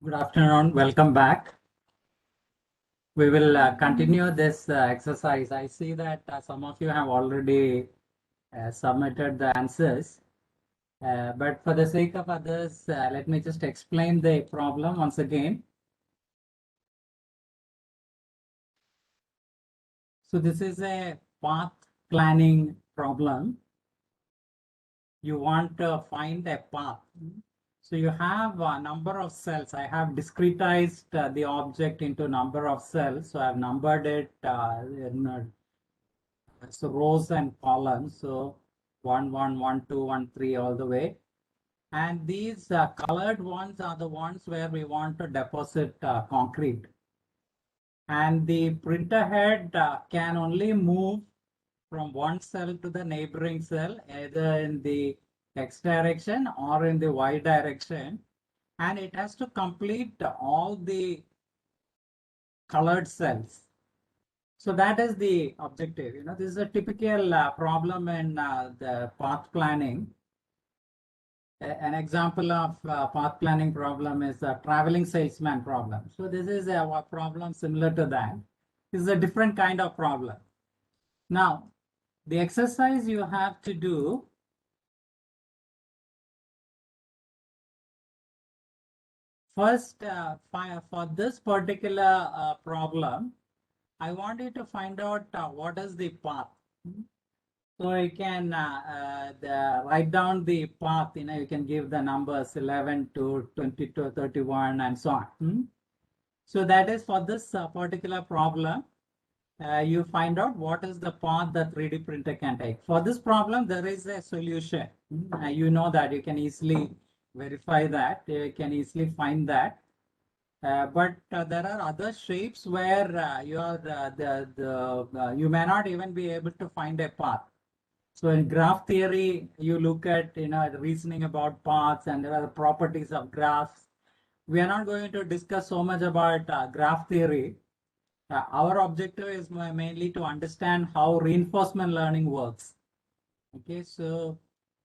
Good afternoon. Welcome back. We will continue this exercise. I see that some of you have already submitted the answers, but for the sake of others, let me just explain the problem once again. So this is a path planning problem. You want to find a path. So you have a number of cells. I have discretized the object into number of cells. So I've numbered it in so rows and columns. So 1, 1, 1, 2, 1, 3 all the way. And these colored ones are the ones where we want to deposit concrete. And the printer head can only move from one cell to the neighboring cell, either in the X direction or in the Y direction. And it has to complete all the colored cells. So that is the objective. This is a typical problem in the path planning. An example of path planning problem is a traveling salesman problem. So this is a problem similar to that. This is a different kind of problem. Now, the exercise you have to do, first, for this particular problem, I want you to find out what is the path. So you can write down the path, you can give the numbers 11 to 22, 31, and so on. So that is for this particular problem. You find out what is the path the 3D printer can take. For this problem, there is a solution. You know that you can easily verify that. You can easily find that. But there are other shapes where you may not even be able to find a path. So in graph theory, you look at the reasoning about paths and there are the properties of graphs. We are not going to discuss so much about graph theory. Our objective is mainly to understand how reinforcement learning works. Okay, so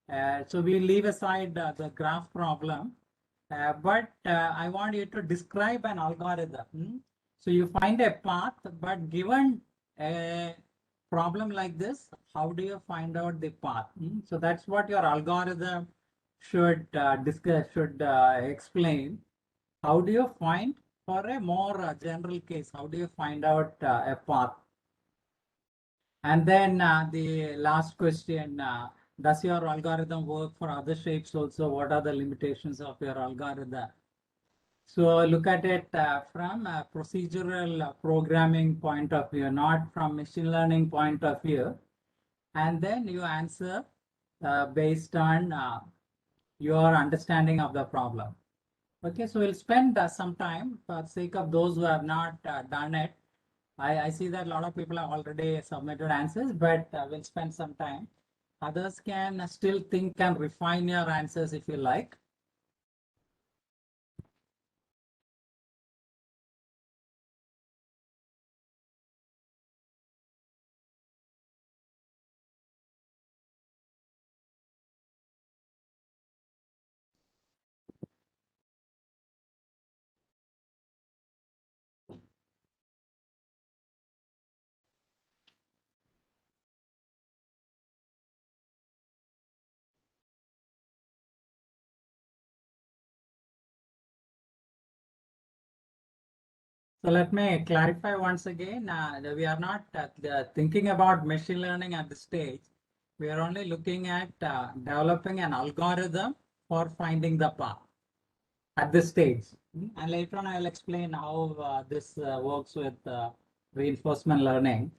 we leave aside the graph problem, but I want you to describe an algorithm. So you find a path, but given a problem like this, how do you find out the path? So that's what your algorithm should discuss, should explain. How do you find, for a more general case, how do you find out a path? And then the last question, does your algorithm work for other shapes also? What are the limitations of your algorithm? So look at it from a procedural programming point of view, not from machine learning point of view. And then you answer based on your understanding of the problem. Okay, so we'll spend some time for the sake of those who have not done it. I see that a lot of people have already submitted answers, but we'll spend some time. Others can still think and refine your answers if you like. So let me clarify once again. We are not thinking about machine learning at this stage. We are only looking at developing an algorithm for finding the path at this stage. And later on, I'll explain how this works with reinforcement learning.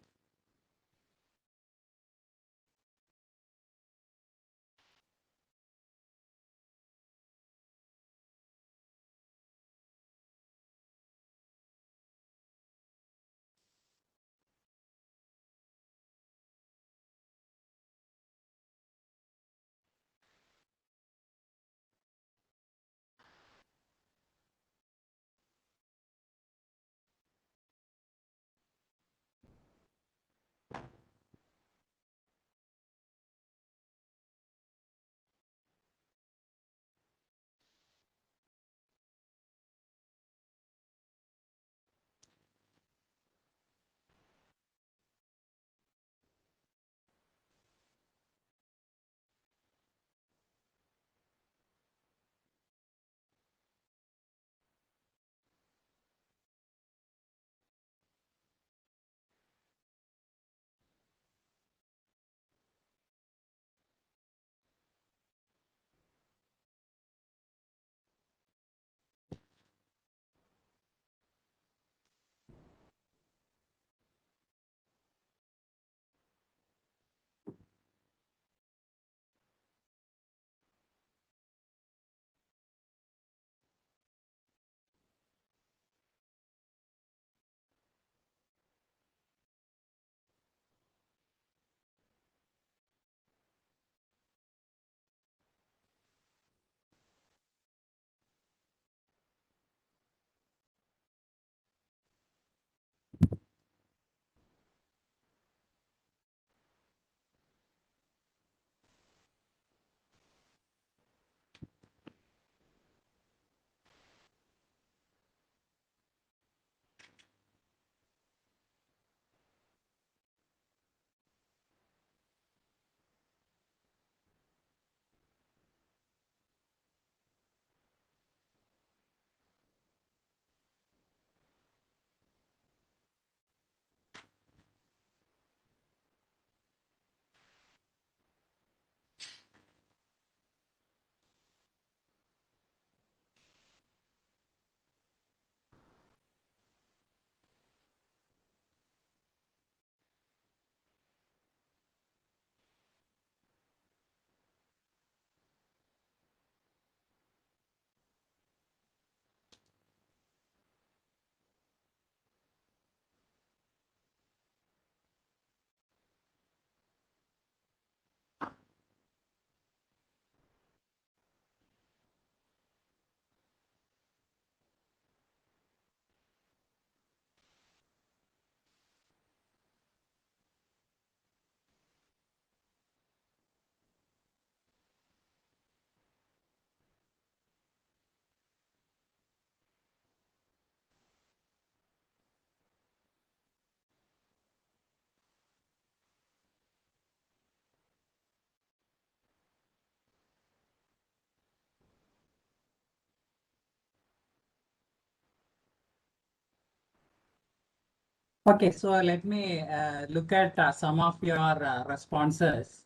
Okay, so let me look at some of your responses.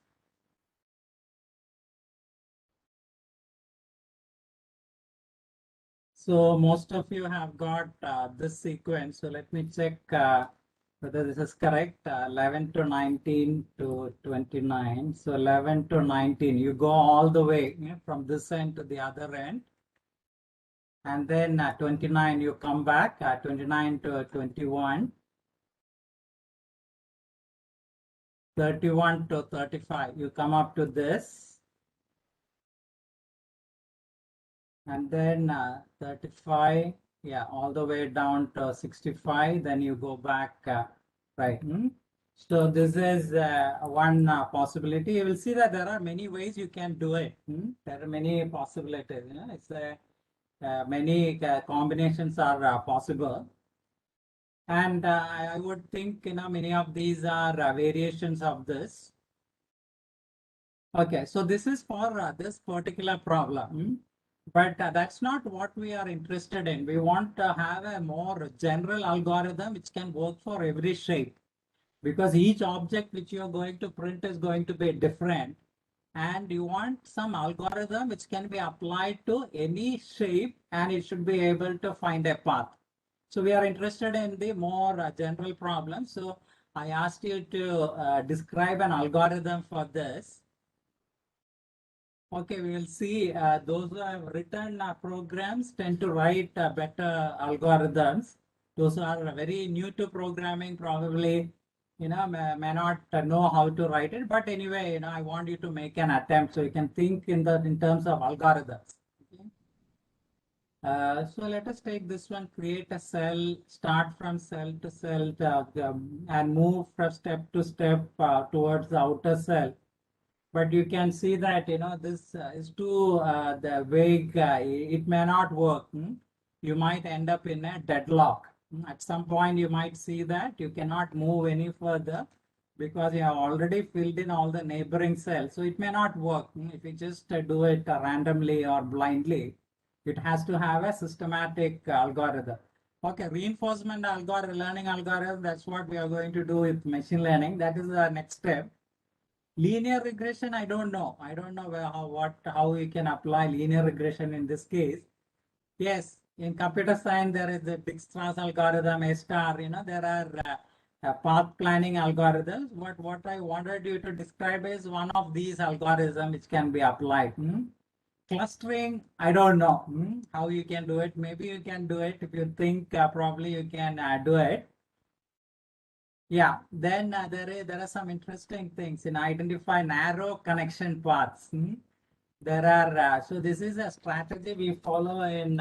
So most of you have got this sequence. So let me check whether this is correct. 11 to 19 to 29. So 11 to 19, you go all the way, yeah, from this end to the other end. And then 29, you come back, 29 to 21. 31 to 35, you come up to this. And then 35, yeah, all the way down to 65, then you go back, right? So this is one possibility. You will see that there are many ways you can do it. There are many possibilities. It's many combinations are possible. And I would think, many of these are variations of this. Okay, so this is for this particular problem, but that's not what we are interested in. We want to have a more general algorithm which can work for every shape, because each object which you are going to print is going to be different, and you want some algorithm which can be applied to any shape and it should be able to find a path. So we are interested in the more general problem. So I asked you to describe an algorithm for this. Okay, we will see those who have written programs tend to write better algorithms. Those who are very new to programming probably, may not know how to write it. But anyway, I want you to make an attempt so you can think in terms of algorithms. Okay? So let us take this one, create a cell, start from cell to cell, and move from step to step towards the outer cell. But you can see that, this is too the vague, it may not work. You might end up in a deadlock. At some point, you might see that you cannot move any further because you have already filled in all the neighboring cells. So it may not work. If you just do it randomly or blindly, it has to have a systematic algorithm. Okay, reinforcement algorithm, learning algorithm, that's what we are going to do with machine learning. That is the next step. Linear regression, I don't know. I don't know how we can apply linear regression in this case. Yes, in computer science, there is the Dijkstra's algorithm, A-star, there are path planning algorithms. But what I wanted you to describe is one of these algorithms which can be applied. Clustering, I don't know how you can do it. Maybe you can do it. If you think probably you can do it. Yeah, then there are some interesting things in identify narrow connection paths. There are so this is a strategy we follow in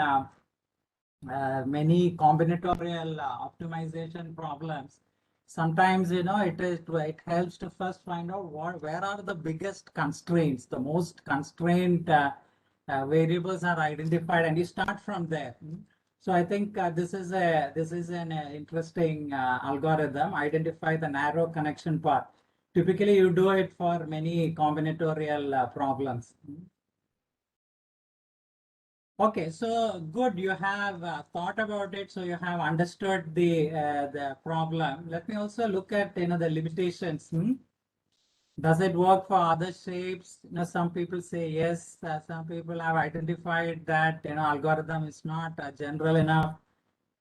many combinatorial optimization problems. Sometimes it helps to first find out where are the biggest constraints, the most constrained variables are identified, and you start from there. So I think this is an interesting algorithm. Identify the narrow connection path. Typically, you do it for many combinatorial problems. Okay, so good. You have thought about it, so you have understood the problem. Let me also look at the limitations. Does it work for other shapes? Some people say yes. Some people have identified that algorithm is not general enough.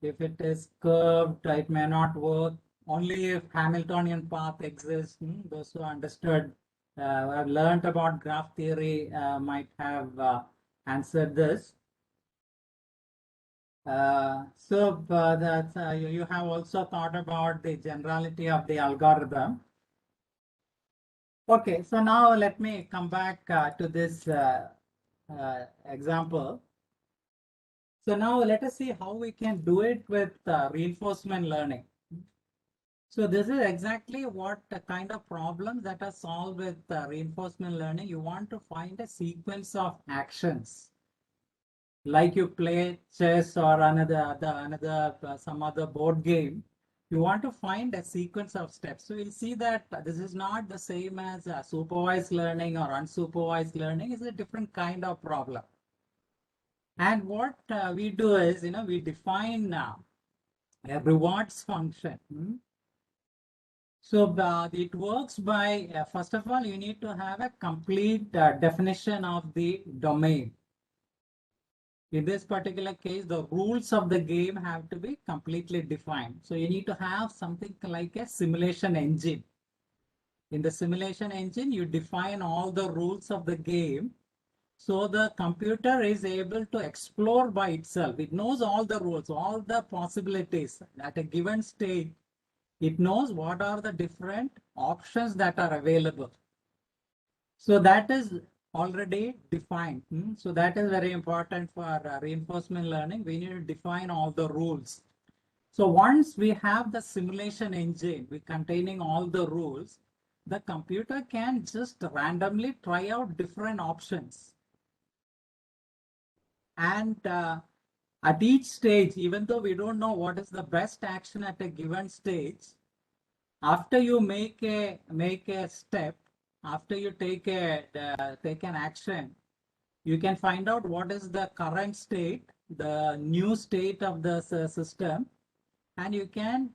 If it is curved, it may not work. Only if Hamiltonian path exists. Those who understood, have learned about graph theory, might have answered this. So that you have also thought about the generality of the algorithm. Okay, so now let me come back to this example. So now let us see how we can do it with reinforcement learning. So this is exactly what the kind of problems that are solved with reinforcement learning. You want to find a sequence of actions, like you play chess or some other board game. You want to find a sequence of steps. So you'll see that this is not the same as supervised learning or unsupervised learning. It's a different kind of problem. And what we do is, we define a rewards function. So it works by, first of all, you need to have a complete definition of the domain. In this particular case, the rules of the game have to be completely defined. So you need to have something like a simulation engine. In the simulation engine, you define all the rules of the game. So the computer is able to explore by itself. It knows all the rules, all the possibilities at a given stage. It knows what are the different options that are available. So that is already defined. So that is very important for reinforcement learning. We need to define all the rules. So once we have the simulation engine with containing all the rules, the computer can just randomly try out different options. And at each stage, even though we don't know what is the best action at a given stage, after you make a step, after you take an action, you can find out what is the current state, the new state of the system, and you can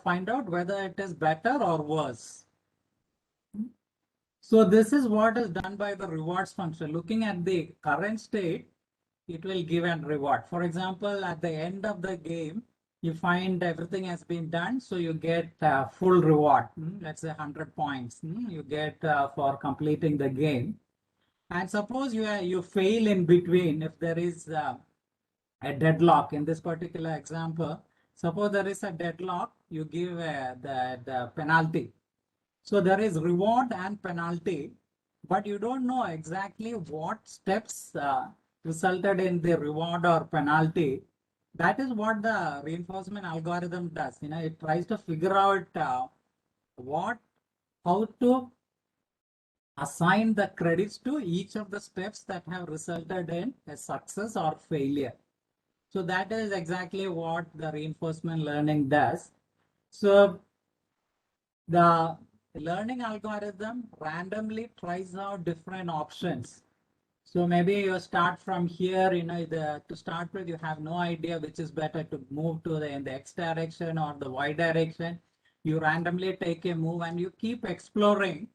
find out whether it is better or worse. So this is what is done by the rewards function. Looking at the current state, it will give a reward. For example, at the end of the game, you find everything has been done, so you get full reward. Let's say 100 points you get for completing the game. And suppose you fail in between, if there is a deadlock in this particular example. Suppose there is a deadlock, you give the penalty. So there is reward and penalty, but you don't know exactly what steps resulted in the reward or penalty. That is what the reinforcement algorithm does. It tries to figure out how to assign the credits to each of the steps that have resulted in a success or failure. So that is exactly what the reinforcement learning does. So the learning algorithm randomly tries out different options. So maybe you start from here, to start with, you have no idea which is better to move to in the X direction or the Y direction. You randomly take a move and you keep exploring.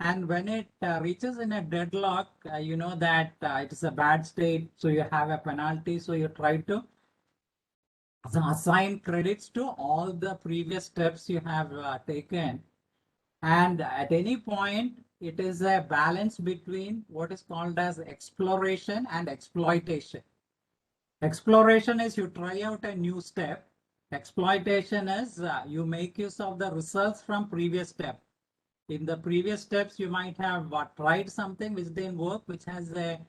And when it reaches in a deadlock, you know that it is a bad state, so you have a penalty. So you try to assign credits to all the previous steps you have taken. And at any point, it is a balance between what is called as exploration and exploitation. Exploration is you try out a new step. Exploitation is you make use of the results from previous step. In the previous steps, you might have tried something which didn't work, which has the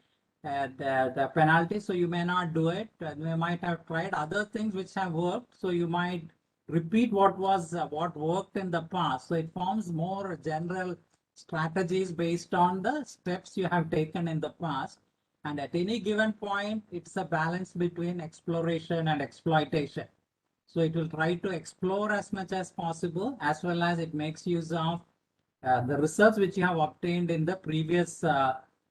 penalty, so you may not do it. You might have tried other things which have worked, so you might repeat what worked in the past. So it forms more general strategies based on the steps you have taken in the past. And at any given point, it's a balance between exploration and exploitation. So it will try to explore as much as possible, as well as it makes use of the results which you have obtained in the previous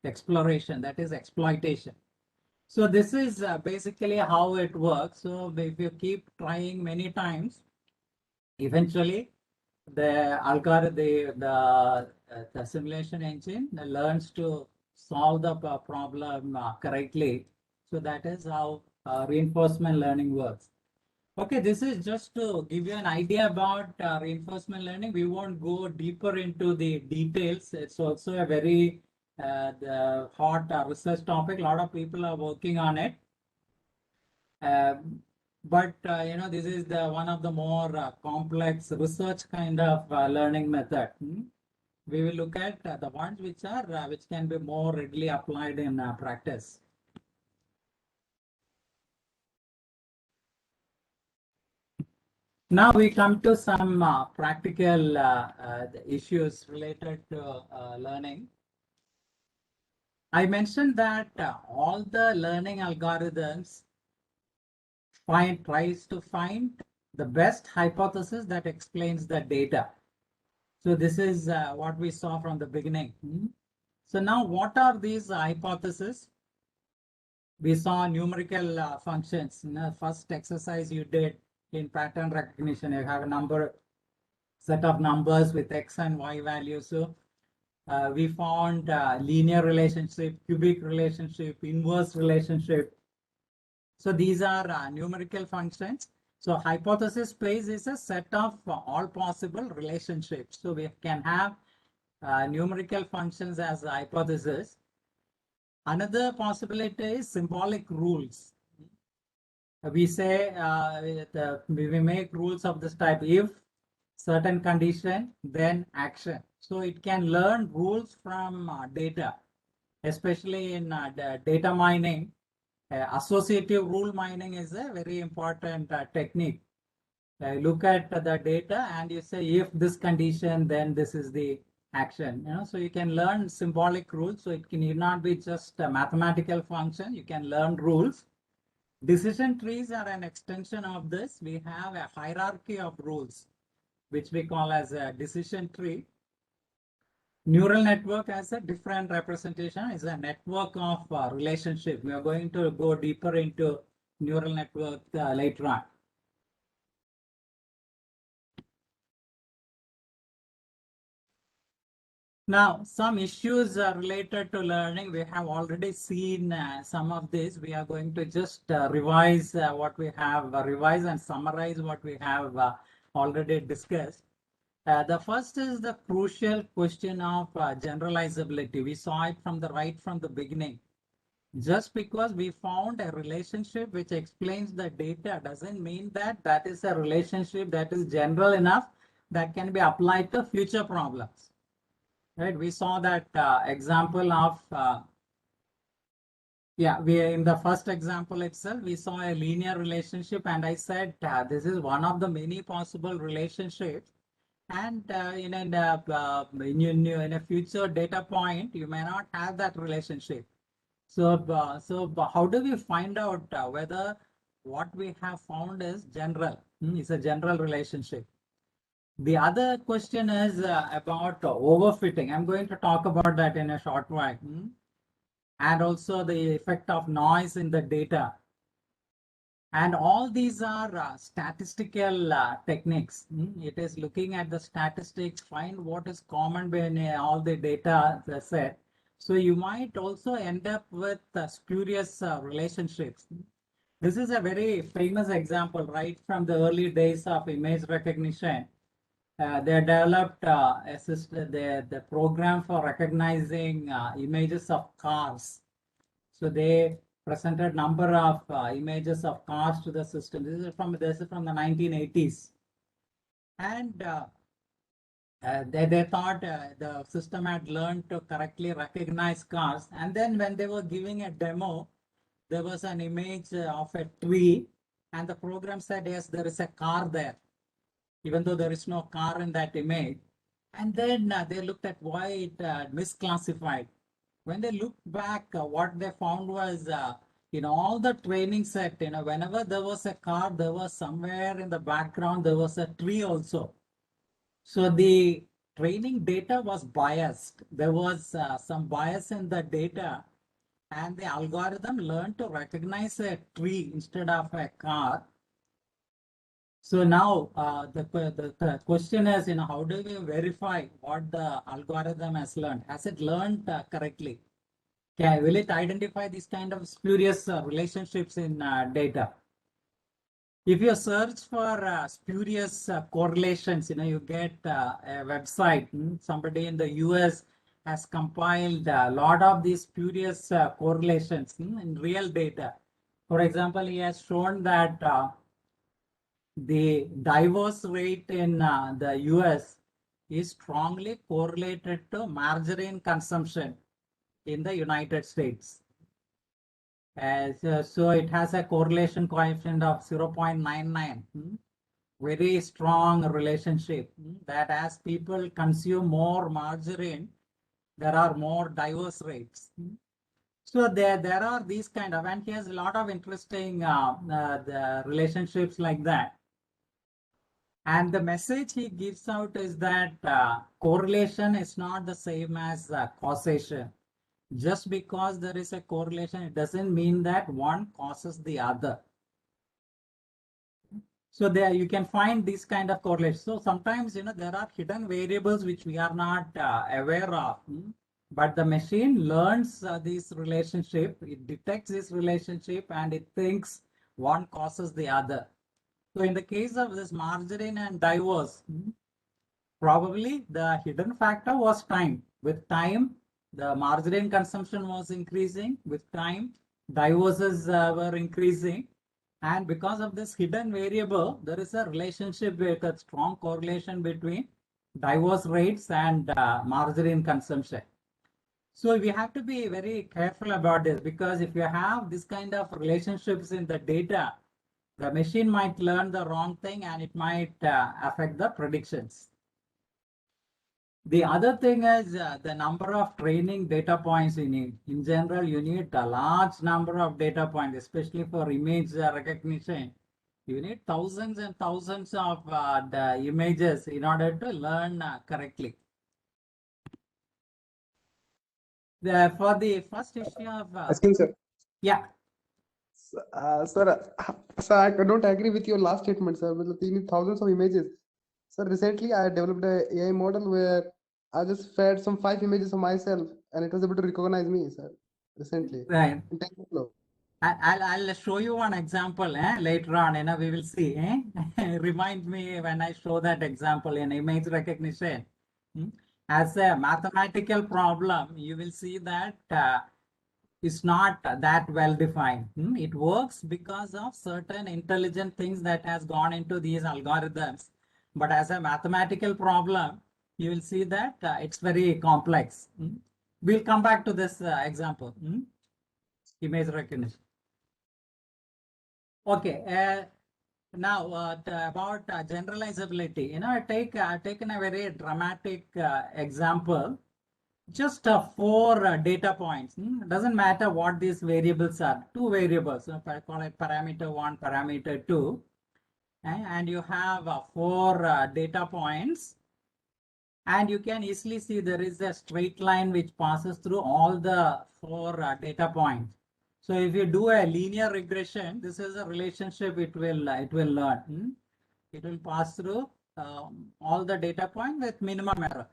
exploration, that is exploitation. So this is basically how it works. So if you keep trying many times, eventually the algorithm, the simulation engine learns to solve the problem correctly. So that is how reinforcement learning works. Okay, this is just to give you an idea about reinforcement learning. We won't go deeper into the details. It's also a very the hot research topic. A lot of people are working on it. But this is the one of the more complex research kind of learning method. We will look at the ones which can be more readily applied in practice. Now we come to some practical issues related to learning. I mentioned that all the learning algorithms tries to find the best hypothesis that explains the data. So this is what we saw from the beginning. So now what are these hypotheses? We saw numerical functions. First exercise you did in pattern recognition, you have a number set of numbers with X and Y values. So we found linear relationship, cubic relationship, inverse relationship. So these are numerical functions. So hypothesis space is a set of all possible relationships. So we can have numerical functions as a hypothesis. Another possibility is symbolic rules. We say we make rules of this type: if certain condition, then action. So it can learn rules from data, especially in data mining. Associative rule mining is a very important technique. Look at the data and you say, if this condition, then this is the action. So you can learn symbolic rules. So it need not be just a mathematical function. You can learn rules. Decision trees are an extension of this. We have a hierarchy of rules, which we call as a decision tree. Neural network has a different representation. It's a network of relationship. We are going to go deeper into neural network later on. Now, some issues related to learning. We have already seen some of this. We are going to just revise what we have revised and summarize what we have already discussed. The first is the crucial question of generalizability. We saw it from the beginning. Just because we found a relationship which explains the data doesn't mean that that is a relationship that is general enough that can be applied to future problems. Right? We saw that example of in the first example itself, we saw a linear relationship, and I said this is one of the many possible relationships. And in a future data point, you may not have that relationship. So how do we find out whether what we have found is general? It's a general relationship. The other question is about overfitting. I'm going to talk about that in a short while. And also the effect of noise in the data. And all these are statistical techniques. It is looking at the statistics, find what is common between all the data set. So you might also end up with spurious relationships. This is a very famous example right from the early days of image recognition. They developed the program for recognizing images of cars. So they presented number of images of cars to the system. This is from the 1980s, and they thought the system had learned to correctly recognize cars. And then when they were giving a demo, there was an image of a tree, and the program said, yes, there is a car there, even though there is no car in that image. And then they looked at why it misclassified. When they looked back, what they found was in all the training set, whenever there was a car, there was somewhere in the background, there was a tree also. So the training data was biased. There was some bias in the data, and the algorithm learned to recognize a tree instead of a car. So now the question is, how do we verify what the algorithm has learned? Has it learned correctly? Will it identify these kind of spurious relationships in data? If you search for spurious correlations, you get a website. Somebody in the US has compiled a lot of these spurious correlations in real data. For example, he has shown that the divorce rate in the US is strongly correlated to margarine consumption in the United States. So it has a correlation coefficient of 0.99. Very strong relationship that as people consume more margarine, there are more divorce rates. So there are these kind of, and he has a lot of interesting the relationships like that. And the message he gives out is that correlation is not the same as causation. Just because there is a correlation, it doesn't mean that one causes the other. So there you can find these kind of correlations. So sometimes, there are hidden variables which we are not aware of. But the machine learns this relationship, it detects this relationship, and it thinks one causes the other. So in the case of this margarine and divorce, probably the hidden factor was time. With time, the margarine consumption was increasing. With time, divorces were increasing. And because of this hidden variable, there is a relationship with a strong correlation between divorce rates and margarine consumption. So we have to be very careful about this, because if you have this kind of relationships in the data, the machine might learn the wrong thing and it might affect the predictions. The other thing is the number of training data points you need. In general, you need a large number of data points, especially for image recognition. You need thousands and thousands of the images in order to learn correctly. For the first issue of... Asking, sir. Yeah. Sir, I don't agree with your last statement, sir. You need thousands of images. Sir, recently I developed a AI model where I just fed some 5 images of myself and it was able to recognize me, sir. Recently. Right. In TensorFlow. I'll show you one example later on. We will see. Remind me when I show that example in image recognition. As a mathematical problem, you will see that it's not that well defined. It works because of certain intelligent things that has gone into these algorithms. But as a mathematical problem, you will see that it's very complex. We'll come back to this example. Image recognition. Okay. Now about generalizability. I taken a very dramatic example. Just 4 data points. Doesn't matter what these variables are. 2 variables. So if I call it parameter 1, parameter 2, and you have 4 data points, and you can easily see there is a straight line which passes through all the 4 data points. So if you do a linear regression, this is a relationship it will learn. It will pass through all the data points with minimum error.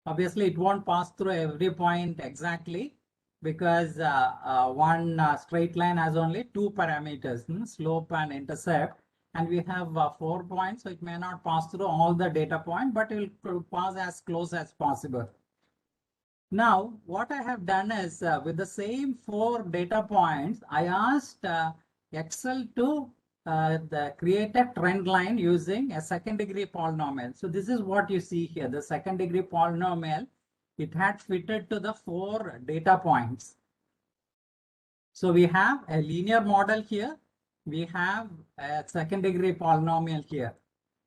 Obviously, it won't pass through every point exactly, because one straight line has only 2 parameters, slope and intercept, and we have 4 points, so it may not pass through all the data point, but it will pass as close as possible. Now, what I have done is with the same 4 data points, I asked Excel to create a trend line using a second degree polynomial. So this is what you see here, the second degree polynomial. It had fitted to the 4 data points. So we have a linear model here. We have a second degree polynomial here.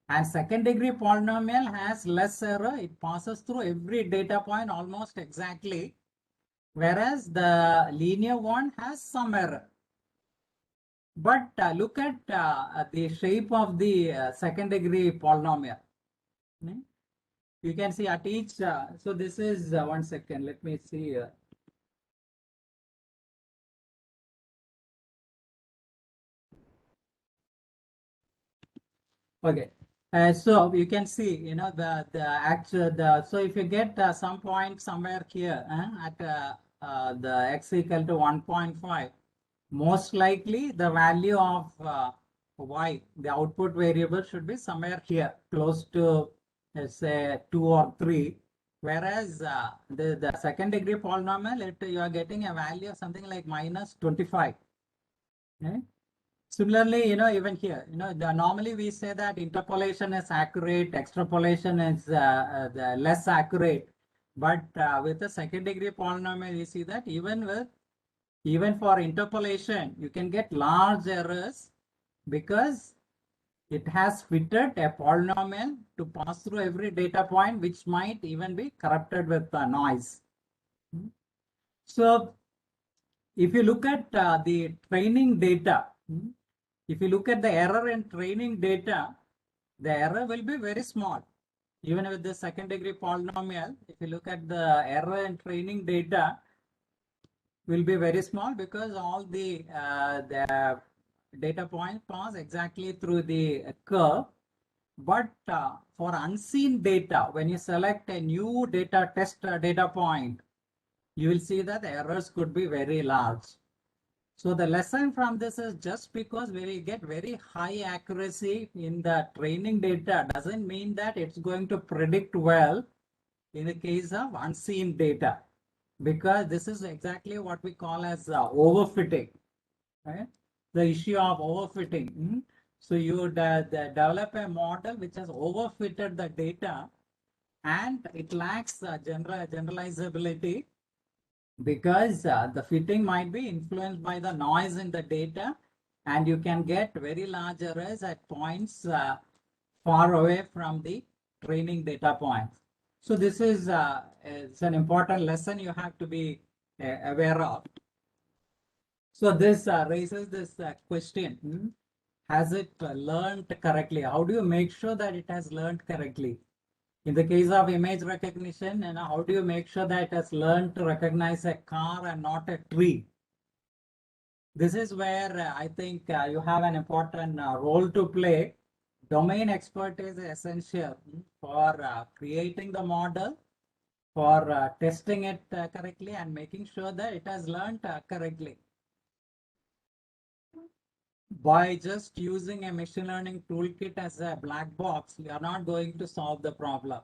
And second degree polynomial has less error. It passes through every data point almost exactly. Whereas the linear one has some error. But look at the shape of the second degree polynomial. You can see at each, so this is 1 second, let me see. Okay. So you can see, so if you get some point somewhere here at the x equal to 1.5, most likely the value of y, the output variable, should be somewhere here, close to, let's say, 2 or 3. Whereas the second degree polynomial, you are getting a value of something like minus 25. Okay? Similarly, even here, normally we say that interpolation is accurate, extrapolation is less accurate. But with the second degree polynomial, you see that even for interpolation, you can get large errors, because it has fitted a polynomial to pass through every data point, which might even be corrupted with noise. So if you look at the training data, if you look at the error in training data, the error will be very small. Even with the second degree polynomial, if you look at the error in training data, will be very small, because all the data point pass exactly through the curve. But for unseen data, when you select a new data test data point, you will see that the errors could be very large. So the lesson from this is just because we get very high accuracy in the training data doesn't mean that it's going to predict well in the case of unseen data, because this is exactly what we call as overfitting, right? The issue of overfitting. So you develop a model which has overfitted the data and it lacks generalizability, because the fitting might be influenced by the noise in the data, and you can get very large errors at points far away from the training data points. So this is it's an important lesson you have to be aware of. So this raises this question, has it learned correctly? How do you make sure that it has learned correctly? In the case of image recognition, how do you make sure that it has learned to recognize a car and not a tree? This is where I think you have an important role to play. Domain expertise is essential for creating the model, for testing it correctly, and making sure that it has learned correctly. By just using a machine learning toolkit as a black box, you are not going to solve the problem.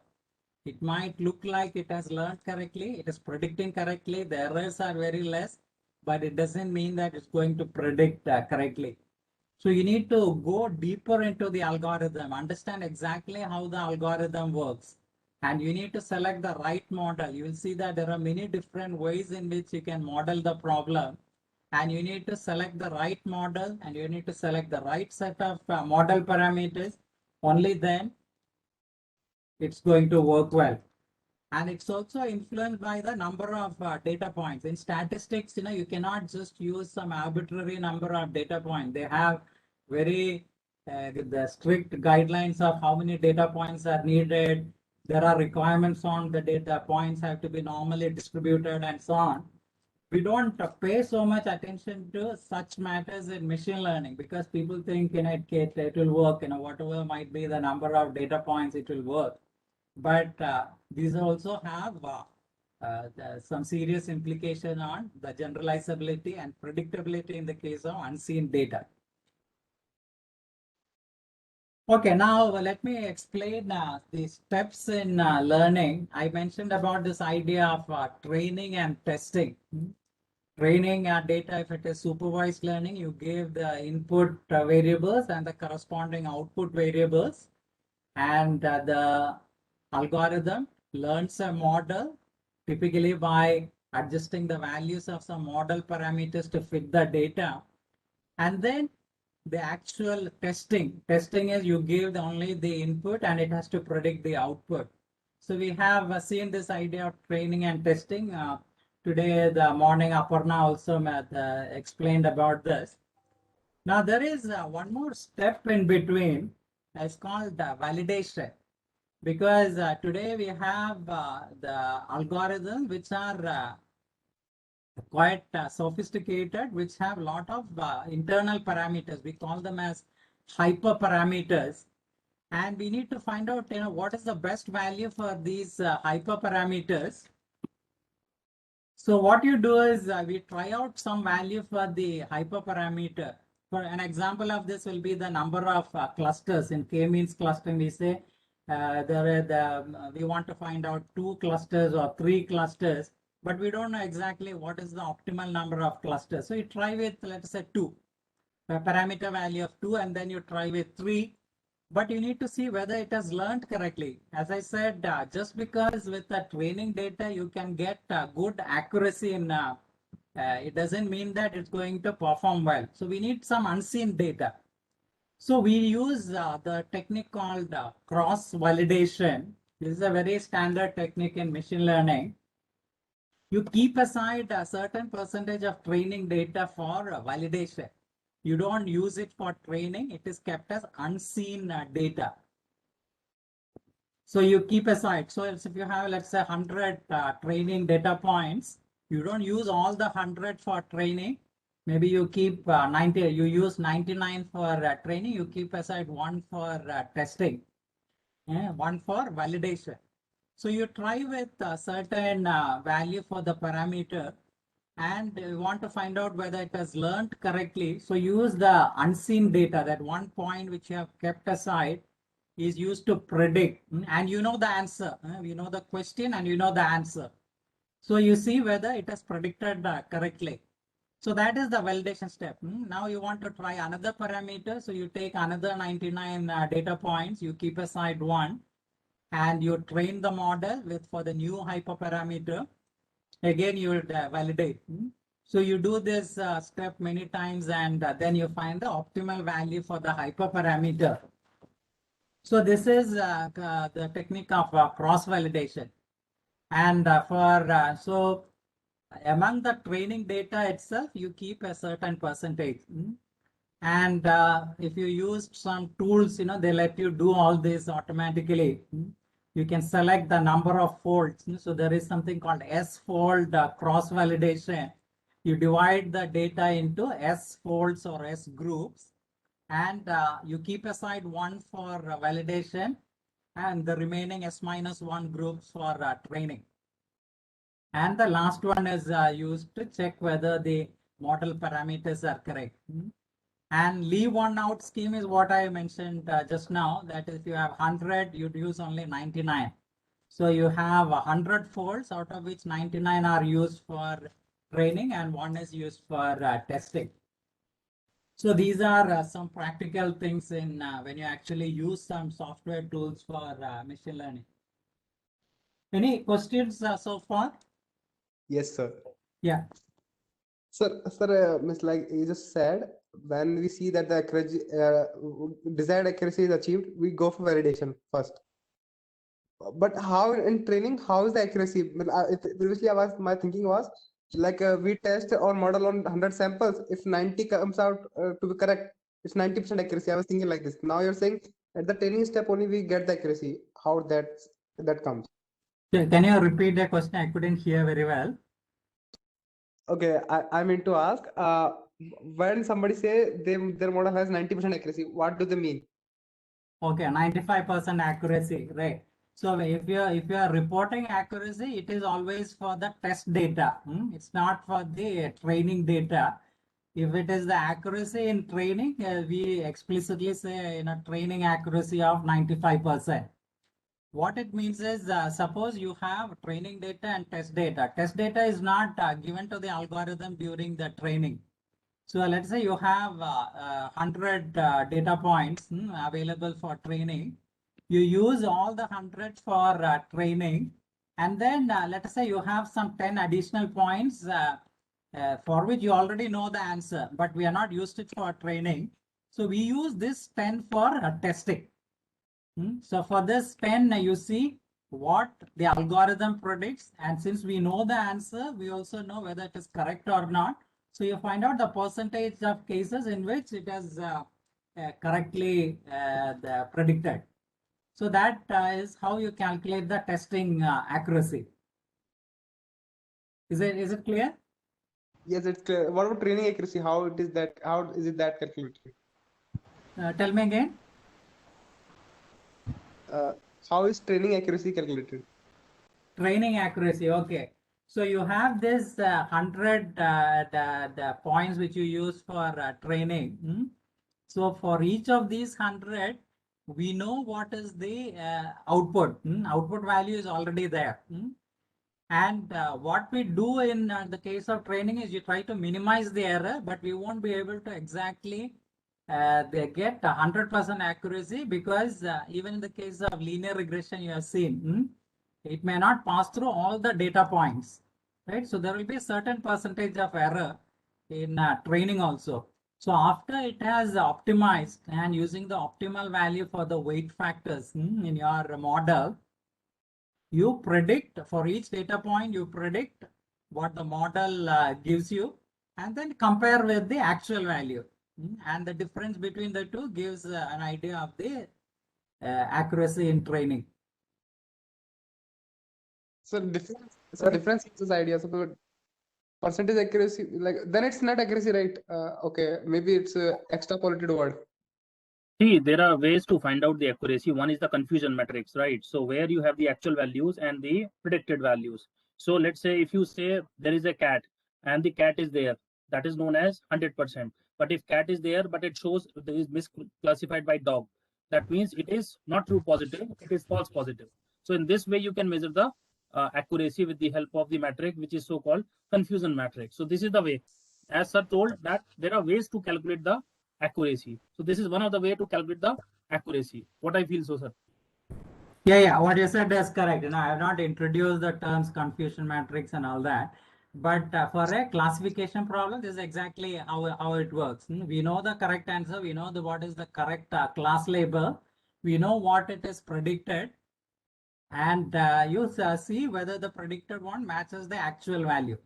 It might look like it has learned correctly, it is predicting correctly, the errors are very less, but it doesn't mean that it's going to predict correctly. So you need to go deeper into the algorithm, understand exactly how the algorithm works, and you need to select the right model. You will see that there are many different ways in which you can model the problem, and you need to select the right model, and you need to select the right set of model parameters. Only then it's going to work well. And it's also influenced by the number of data points. In statistics, you cannot just use some arbitrary number of data points. They have very the strict guidelines of how many data points are needed. There are requirements on the data points have to be normally distributed and so on. We don't pay so much attention to such matters in machine learning, because people think it will work, whatever might be the number of data points, it will work. But these also have some serious implication on the generalizability and predictability in the case of unseen data. Okay, now let me explain the steps in learning. I mentioned about this idea of training and testing. Training data, if it is supervised learning, you give the input variables and the corresponding output variables, and the algorithm learns a model typically by adjusting the values of some model parameters to fit the data. And then the actual testing is you give only the input and it has to predict the output. So we have seen this idea of training and testing. Today, the morning, Aparna also explained about this. Now, there is one more step in between. It's called validation. Because today we have the algorithms which are quite sophisticated, which have a lot of internal parameters. We call them as hyperparameters. And we need to find out, what is the best value for these hyperparameters. So what you do is we try out some value for the hyperparameter. For an example of this will be the number of clusters. In k-means clustering, we say we want to find out 2 clusters or 3 clusters, but we don't know exactly what is the optimal number of clusters. So you try with, let's say, 2, a parameter value of 2, and then you try with 3. But you need to see whether it has learned correctly. As I said, just because with the training data you can get good accuracy in, it doesn't mean that it's going to perform well. So we need some unseen data. So we use the technique called cross validation. This is a very standard technique in machine learning. You keep aside a certain percentage of training data for validation. You don't use it for training. It is kept as unseen data. So you keep aside. So if you have, let's say, 100 training data points, you don't use all the 100 for training. Maybe you keep 90, you use 99 for training, you keep aside 1 for testing, 1 for validation. So you try with a certain value for the parameter and you want to find out whether it has learned correctly. So use the unseen data, that 1 point which you have kept aside is used to predict, and you know the answer. You know the question and you know the answer. So you see whether it has predicted correctly. So that is the validation step. Now you want to try another parameter. So you take another 99 data points, you keep aside 1 and you train the model with for the new hyperparameter. Again, you would validate. So you do this step many times and then you find the optimal value for the hyperparameter. So this is the technique of cross-validation. And so among the training data itself, you keep a certain percentage. And if you use some tools, they let you do all this automatically. You can select the number of folds. So there is something called S-fold cross-validation. You divide the data into S folds or S groups, and you keep aside 1 for validation and the remaining S-1 groups for training. And the last one is used to check whether the model parameters are correct. And leave one out scheme is what I mentioned just now, that if you have 100, you'd use only 99. So you have 100 folds, out of which 99 are used for training and 1 is used for testing. So these are some practical things in when you actually use some software tools for machine learning. Any questions so far? Yes, sir. Yeah. Sir, Miss, like you just said, when we see that the accuracy, desired accuracy is achieved, we go for validation first. But how in training, how is the accuracy? Previously, my thinking was like we test our model on 100 samples. If 90 comes out to be correct, it's 90% accuracy. I was thinking like this. Now you're saying at the training step only we get the accuracy. How that comes? Can you repeat the question? I couldn't hear very well. Okay, I mean to ask, when somebody say their model has 90% accuracy, what do they mean? Okay, 95% accuracy, right? So if you are reporting accuracy, it is always for the test data. It's not for the training data. If it is the accuracy in training, we explicitly say in a training accuracy of 95%. What it means is, suppose you have training data and test data. Test data is not given to the algorithm during the training. So let's say you have 100 data points available for training. You use all the 100 for training. And then let's say you have some 10 additional points for which you already know the answer, but we are not used it for training. So we use this 10 for testing. So for this 10, you see what the algorithm predicts. And since we know the answer, we also know whether it is correct or not. So you find out the percentage of cases in which it has correctly predicted. So that is how you calculate the testing accuracy. Is it clear? Yes, it's clear. What about training accuracy? How is it that calculated? Tell me again. How is training accuracy calculated? Training accuracy, okay. So you have this 100 the points which you use for training. So for each of these 100, we know what is the output. Output value is already there. And what we do in the case of training is you try to minimize the error, but we won't be able to exactly they get 100% accuracy because even in the case of linear regression, you have seen it may not pass through all the data points, right? So there will be a certain percentage of error in training also. So after it has optimized and using the optimal value for the weight factors in your model, you predict for each data point, you predict what the model gives you and then compare with the actual value. And the difference between the two gives an idea of the accuracy in training. So difference is this idea. So percentage accuracy, like then it's not accuracy, right? Okay, maybe it's a extrapolated word. See, there are ways to find out the accuracy. One is the confusion matrix, right? So where you have the actual values and the predicted values. So let's say if you say there is a cat and the cat is there, that is known as 100%. But if cat is there, but it shows it is misclassified by dog, that means it is not true positive, it is false positive. So in this way, you can measure the accuracy with the help of the metric, which is so-called confusion matrix. So this is the way. As sir told that there are ways to calculate the accuracy. So this is one of the way to calculate the accuracy. What I feel so, sir. Yeah, what you said is correct. I have not introduced the terms confusion matrix and all that. But for a classification problem, this is exactly how it works. We know the correct answer. We know what is the correct class label. We know what it is predicted. And you see whether the predicted one matches the actual value,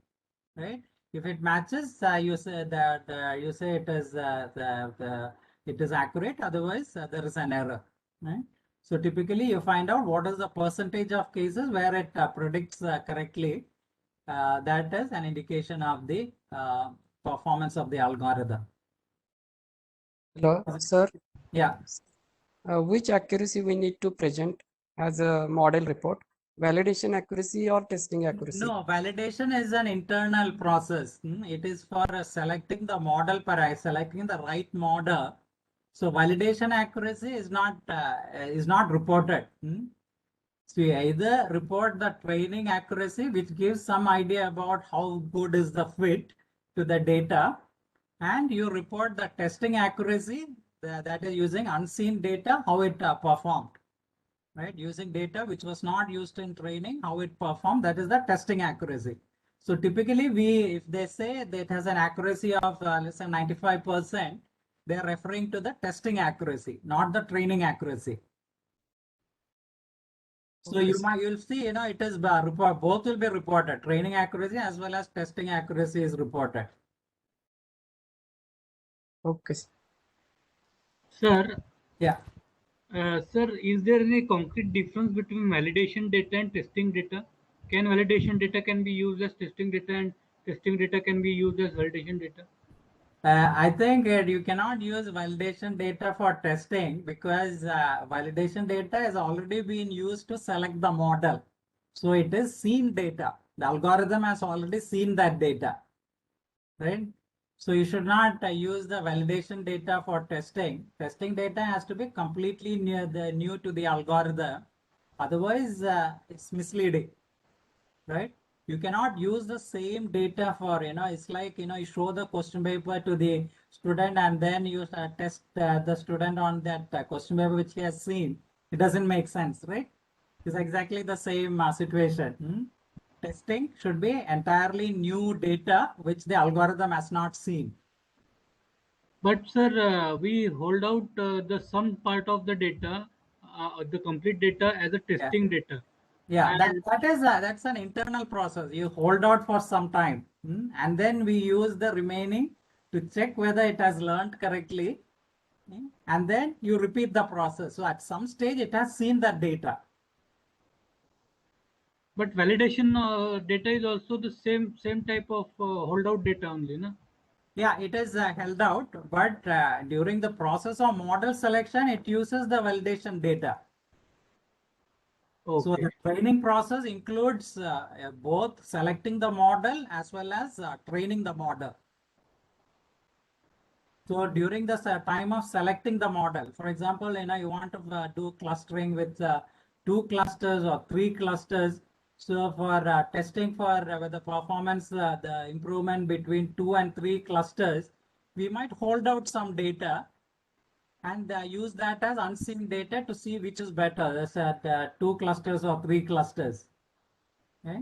right? If it matches, you say that you say it is it is accurate. Otherwise, there is an error, right? So typically, you find out what is the percentage of cases where it predicts correctly. That is an indication of the performance of the algorithm. Hello, sir. Yeah. Which accuracy we need to present as a model report? Validation accuracy or testing accuracy? No, validation is an internal process. It is for selecting the model selecting the right model. So validation accuracy is not reported. So you either report the training accuracy, which gives some idea about how good is the fit to the data, and you report the testing accuracy that is using unseen data, how it performed. Right, using data which was not used in training, how it performed, that is the testing accuracy. So typically if they say that it has an accuracy of let's say 95%, they are referring to the testing accuracy, not the training accuracy. So Okay, you'll see, it is both will be reported, training accuracy as well as testing accuracy is reported. Okay. Sir, Yeah. sir, is there any concrete difference between validation data and testing data? Can validation data can be used as testing data and testing data can be used as validation data? I think you cannot use validation data for testing because validation data has already been used to select the model. So it is seen data. The algorithm has already seen that data, right? So you should not use the validation data for testing. Testing data has to be completely new to the algorithm. Otherwise, it's misleading, right? You cannot use the same data for, it's like, you show the question paper to the student and then you test the student on that question paper which he has seen. It doesn't make sense, right? It's exactly the same situation. Testing should be entirely new data which the algorithm has not seen. But sir, we hold out the some part of the data, the complete data as a testing data. Yeah, And that's an internal process. You hold out for some time, and then we use the remaining to check whether it has learned correctly, and then you repeat the process. So at some stage, it has seen that data. but validation data is also the same type of holdout data only, no? Yeah, it is held out, but during the process of model selection, it uses the validation data. So Okay. the training process includes both selecting the model as well as training the model. So during the time of selecting the model, for example, you want to do clustering with 2 clusters or 3 clusters. So for testing for the performance, the improvement between 2 and 3 clusters, we might hold out some data and use that as unseen data to see which is better, that's at 2 clusters or 3 clusters. Okay.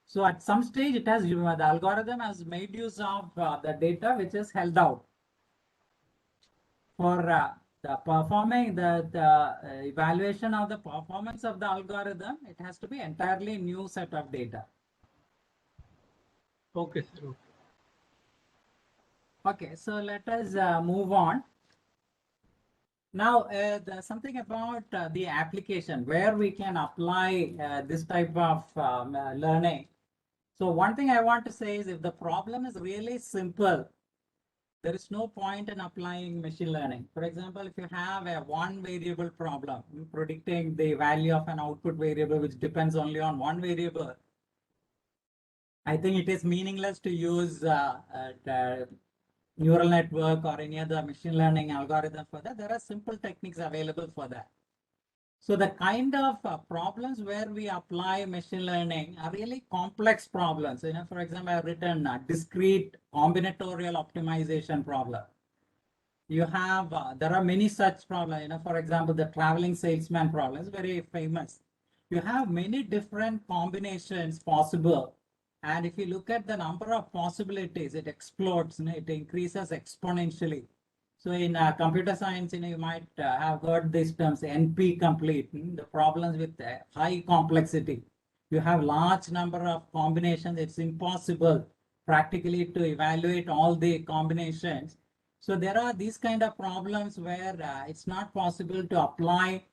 So at some stage, it has the algorithm has made use of the data which is held out. For the performing the evaluation of the performance of the algorithm, it has to be entirely new set of data. Okay, sir. Okay. Okay, so let us move on. Now, something about the application where we can apply this type of learning. So one thing I want to say is if the problem is really simple, there is no point in applying machine learning. For example, if you have a one variable problem, predicting the value of an output variable which depends only on one variable, I think it is meaningless to use the neural network or any other machine learning algorithm for that. There are simple techniques available for that. So the kind of problems where we apply machine learning are really complex problems. You know, for example, I've written a discrete combinatorial optimization problem. You have, there are many such problems. You know, for example, the traveling salesman problem is very famous. You have many different combinations possible. And if you look at the number of possibilities, it explodes, you know, it increases exponentially. So in computer science, you know, you might have heard these terms NP complete, the problems with high complexity. You have large number of combinations. It's impossible practically to evaluate all the combinations. So there are these kind of problems where it's not possible to apply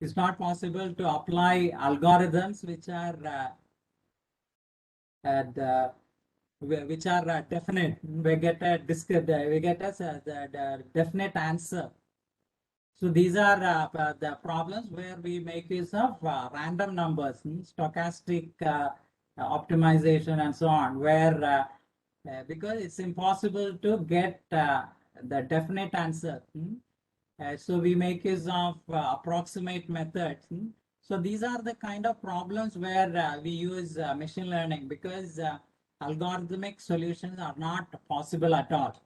it's not possible to apply algorithms which are definite. We get a the definite answer. So these are the problems where we make use of random numbers, stochastic optimization and so on, where because it's impossible to get the definite answer. So we make use of approximate methods. So these are the kind of problems where we use machine learning because algorithmic solutions are not possible at all.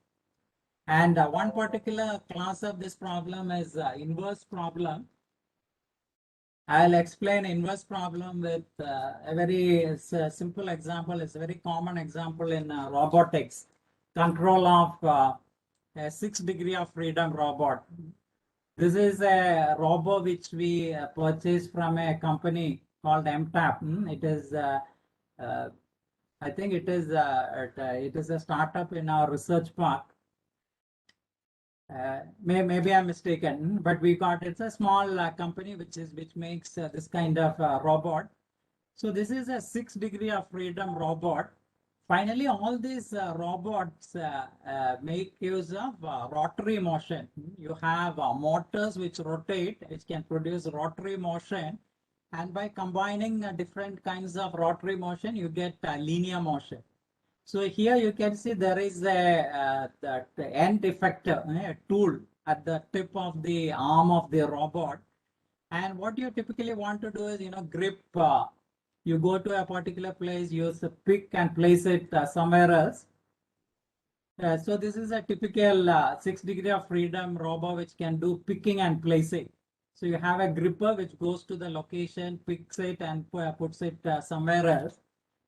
And one particular class of this problem is inverse problem. I'll explain inverse problem with a very simple example. It's a very common example in robotics. Control of a 6 degree of freedom robot. This is a robot which we purchased from a company called MTAP. It is, I think it is a startup in our research park. Maybe I'm mistaken, but we got it's a small company which makes this kind of robot. So this is a 6 degree of freedom robot. Finally, all these robots make use of rotary motion. You have motors which rotate, which can produce rotary motion. And by combining different kinds of rotary motion, you get linear motion. So here you can see there is the end effector tool at the tip of the arm of the robot. And what you typically want to do is, you know, grip. You go to a particular place, use a pick and place it somewhere else. So this is a typical 6 degree of freedom robot which can do picking and placing. So you have a gripper which goes to the location, picks it and puts it somewhere else.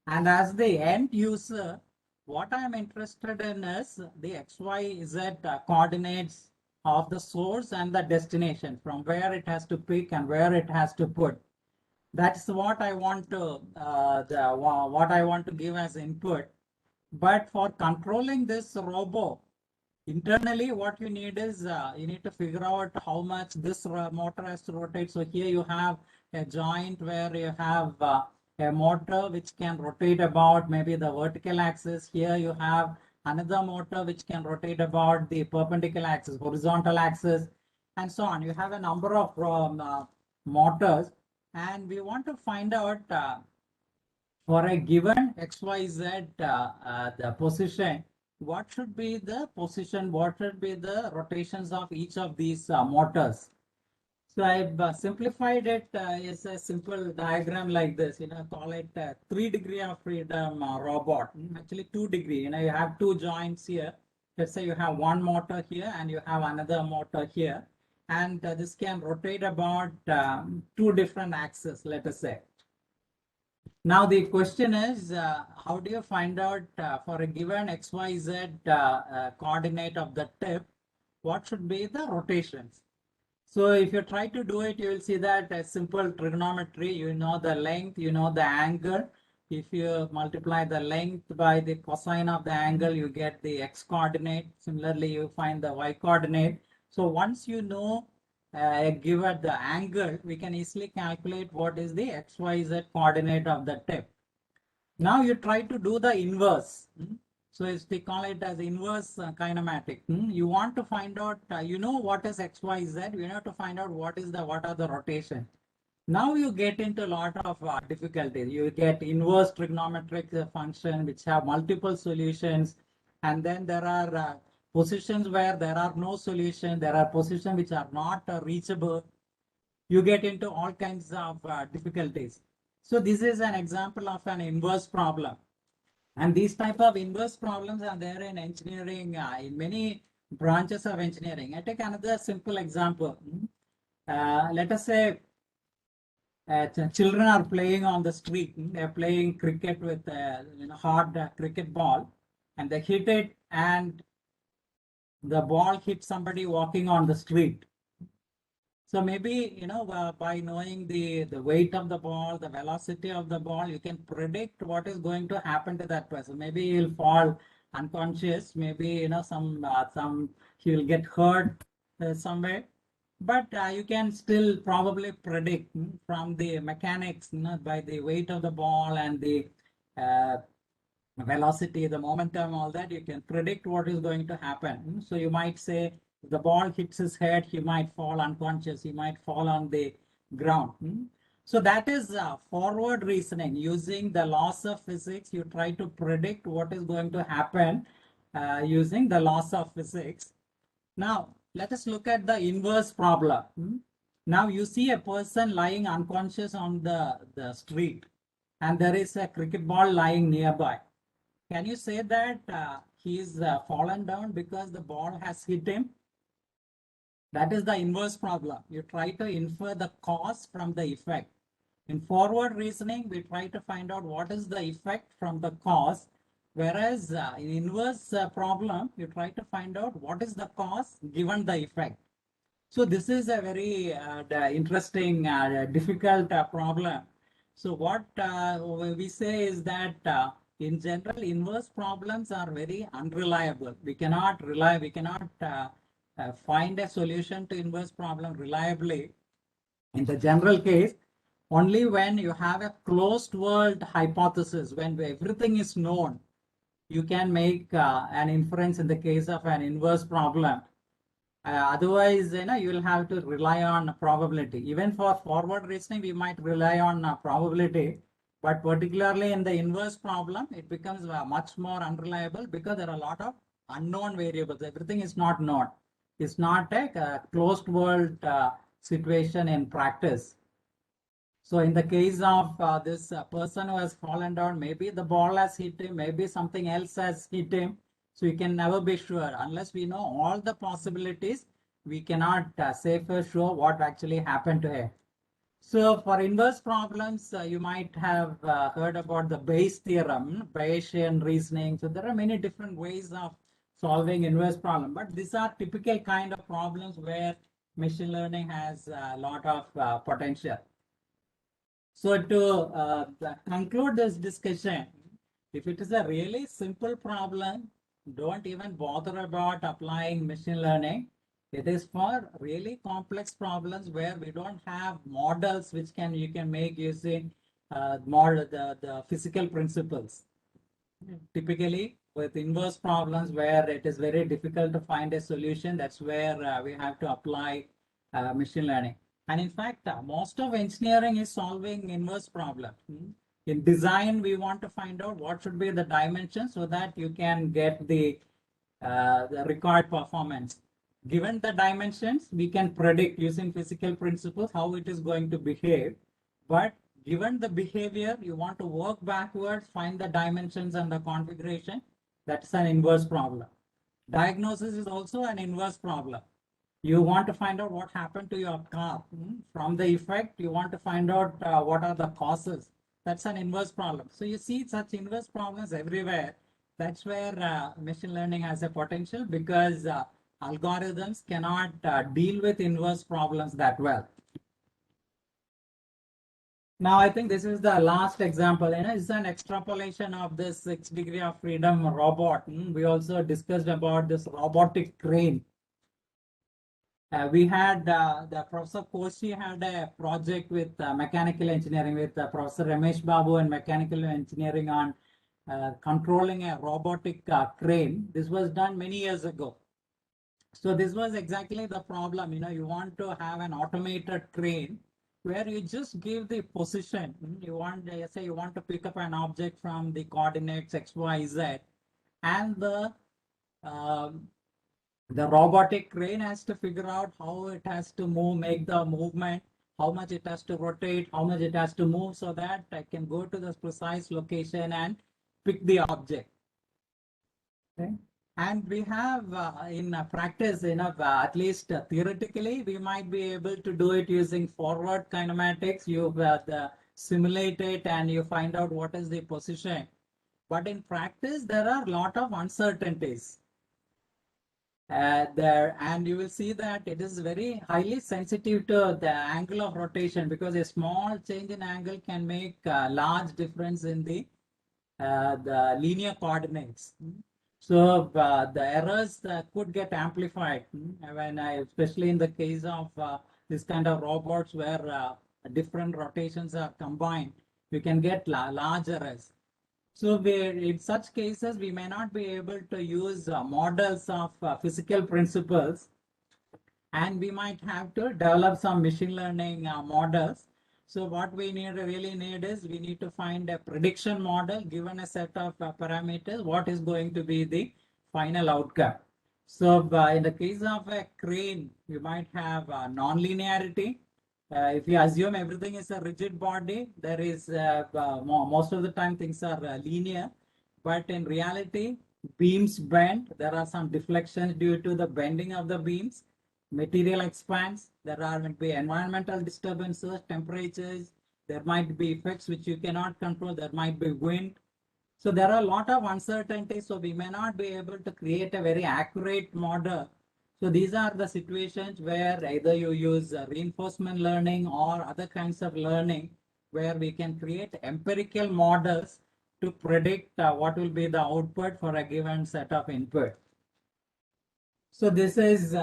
And as the end user, what I'm interested in is the X, Y, Z coordinates of the source and the destination, from where it has to pick and where it has to put. That's what I want to what I want to give as input. But for controlling this robot, internally, what you need is you need to figure out how much this motor has to rotate. So here you have a joint where you have a motor which can rotate about maybe the vertical axis. Here you have another motor which can rotate about the perpendicular axis, horizontal axis, and so on. You have a number of motors, and we want to find out for a given XYZ the position, what should be the position, what should be the rotations of each of these motors. So I've simplified it as a simple diagram like this, you know, call it 3 degree of freedom robot. Actually 2 degree, you know, you have two joints here. Let's say you have one motor here and you have another motor here. And this can rotate about two different axes, let us say. Now the question is, how do you find out for a given XYZ coordinate of the tip, what should be the rotations? So if you try to do it, you will see that a simple trigonometry, you know the length, you know the angle. If you multiply the length by the cosine of the angle, you get the X coordinate. Similarly, you find the Y coordinate. So once you know given the angle, we can easily calculate what is the XYZ coordinate of the tip. Now you try to do the inverse. So we call it as inverse kinematic. You want to find out, you know what is XYZ, you have to find out what are the rotation. Now you get into a lot of difficulties. You get inverse trigonometric function which have multiple solutions, and then there are positions where there are no solution. There are positions which are not reachable. You get into all kinds of difficulties. So this is an example of an inverse problem. And these type of inverse problems are there in engineering, in many branches of engineering. I take another simple example. Let us say children are playing on the street. They're playing cricket with a hard cricket ball, and they hit it, and the ball hits somebody walking on the street. So maybe, by knowing the weight of the ball, the velocity of the ball, you can predict what is going to happen to that person. Maybe he'll fall unconscious. Maybe, he will get hurt somewhere. But you can still probably predict from the mechanics, by the weight of the ball and the velocity, the momentum, all that, you can predict what is going to happen. So you might say, if the ball hits his head, he might fall unconscious, he might fall on the ground. So that is forward reasoning. Using the laws of physics, you try to predict what is going to happen using the laws of physics. Now, let us look at the inverse problem. Now you see a person lying unconscious on the street, and there is a cricket ball lying nearby. Can you say that he's fallen down because the ball has hit him? That is the inverse problem. You try to infer the cause from the effect. In forward reasoning, we try to find out what is the effect from the cause. Whereas in inverse problem, you try to find out what is the cause given the effect. So this is a very interesting, difficult problem. So what we say is that in general, inverse problems are very unreliable. We cannot find a solution to inverse problem reliably. In the general case, only when you have a closed world hypothesis, when everything is known, you can make an inference in the case of an inverse problem. Otherwise, you will have to rely on probability. Even for forward reasoning, we might rely on probability, but particularly in the inverse problem, it becomes much more unreliable because there are a lot of unknown variables. Everything is not known. It's not a closed world situation in practice. So in the case of this person who has fallen down, maybe the ball has hit him, maybe something else has hit him. So you can never be sure. Unless we know all the possibilities, we cannot say for sure what actually happened to him. So for inverse problems, you might have heard about the Bayes theorem, Bayesian reasoning. So there are many different ways of solving inverse problem, but these are typical kind of problems where machine learning has a lot of potential. So to conclude this discussion, if it is a really simple problem, don't even bother about applying machine learning. It is for really complex problems where we don't have models which you can make using the physical principles. Typically, with inverse problems where it is very difficult to find a solution, that's where we have to apply machine learning. And in fact, most of engineering is solving inverse problem. In design, we want to find out what should be the dimensions so that you can get the required performance. Given the dimensions, we can predict using physical principles how it is going to behave. But given the behavior, you want to work backwards, find the dimensions and the configuration. That's an inverse problem. Diagnosis is also an inverse problem. You want to find out what happened to your car. From the effect, you want to find out what are the causes. That's an inverse problem. So you see such inverse problems everywhere. That's where machine learning has a potential because algorithms cannot deal with inverse problems that well. Now, I think this is the last example. It's an extrapolation of this 6 degree of freedom robot. We also discussed about this robotic crane. We had the Professor Koshi had a project with mechanical engineering with Professor Ramesh Babu and mechanical engineering on controlling a robotic crane. This was done many years ago. So this was exactly the problem. You want to have an automated crane where you just give the position. You want, say, you want to pick up an object from the coordinates X, Y, Z, and the robotic crane has to figure out how it has to move, make the movement, how much it has to rotate, how much it has to move, so that I can go to this precise location and pick the object. Okay. And we have in practice, at least theoretically, we might be able to do it using forward kinematics. You simulate it and you find out what is the position. But in practice, there are a lot of uncertainties there, and you will see that it is very highly sensitive to the angle of rotation, because a small change in angle can make a large difference in the linear coordinates. So the errors could get amplified especially in the case of this kind of robots where different rotations are combined, you can get large errors. So in such cases, we may not be able to use models of physical principles, and we might have to develop some machine learning models. So what we really need is we need to find a prediction model given a set of parameters, what is going to be the final outcome. So in the case of a crane, you might have non-linearity. If you assume everything is a rigid body, there is most of the time things are linear, but in reality, beams bend. There are some deflections due to the bending of the beams. Material expands. There might be environmental disturbances, temperatures. There might be effects which you cannot control. There might be wind. So there are a lot of uncertainties. So we may not be able to create a very accurate model. So these are the situations where either you use reinforcement learning or other kinds of learning where we can create empirical models to predict what will be the output for a given set of input. So this is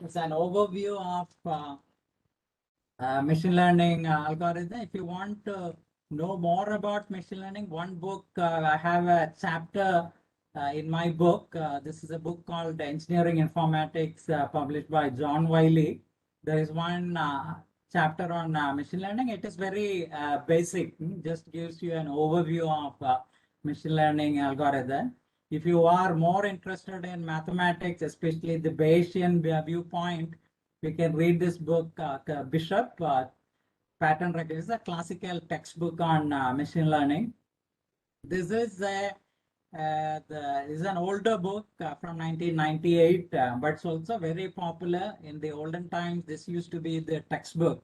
it's an overview of machine learning algorithm. If you want to know more about machine learning, one book, I have a chapter in my book. This is a book called Engineering Informatics, published by John Wiley. There is one chapter on machine learning. It is very basic, just gives you an overview of machine learning algorithm. If you are more interested in mathematics, especially the Bayesian viewpoint, you can read this book, Bishop, Pattern Recognition. It's a classical textbook on machine learning. This is an older book from 1998, but it's also very popular. In the olden times, this used to be the textbook,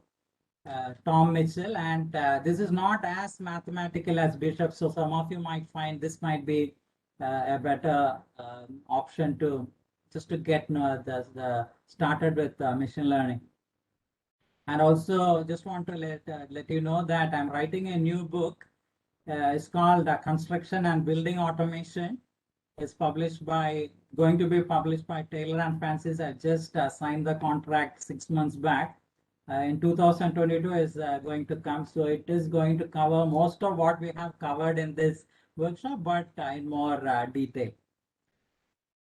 Tom Mitchell, and this is not as mathematical as Bishop. So some of you might find this might be a better option to just to get started with machine learning. And also just want to let you know that I'm writing a new book. It's called Construction and Building Automation. It's going to be published by Taylor and Francis. I just signed the contract 6 months back. In 2022 is going to come. So it is going to cover most of what we have covered in this workshop, but in more detail.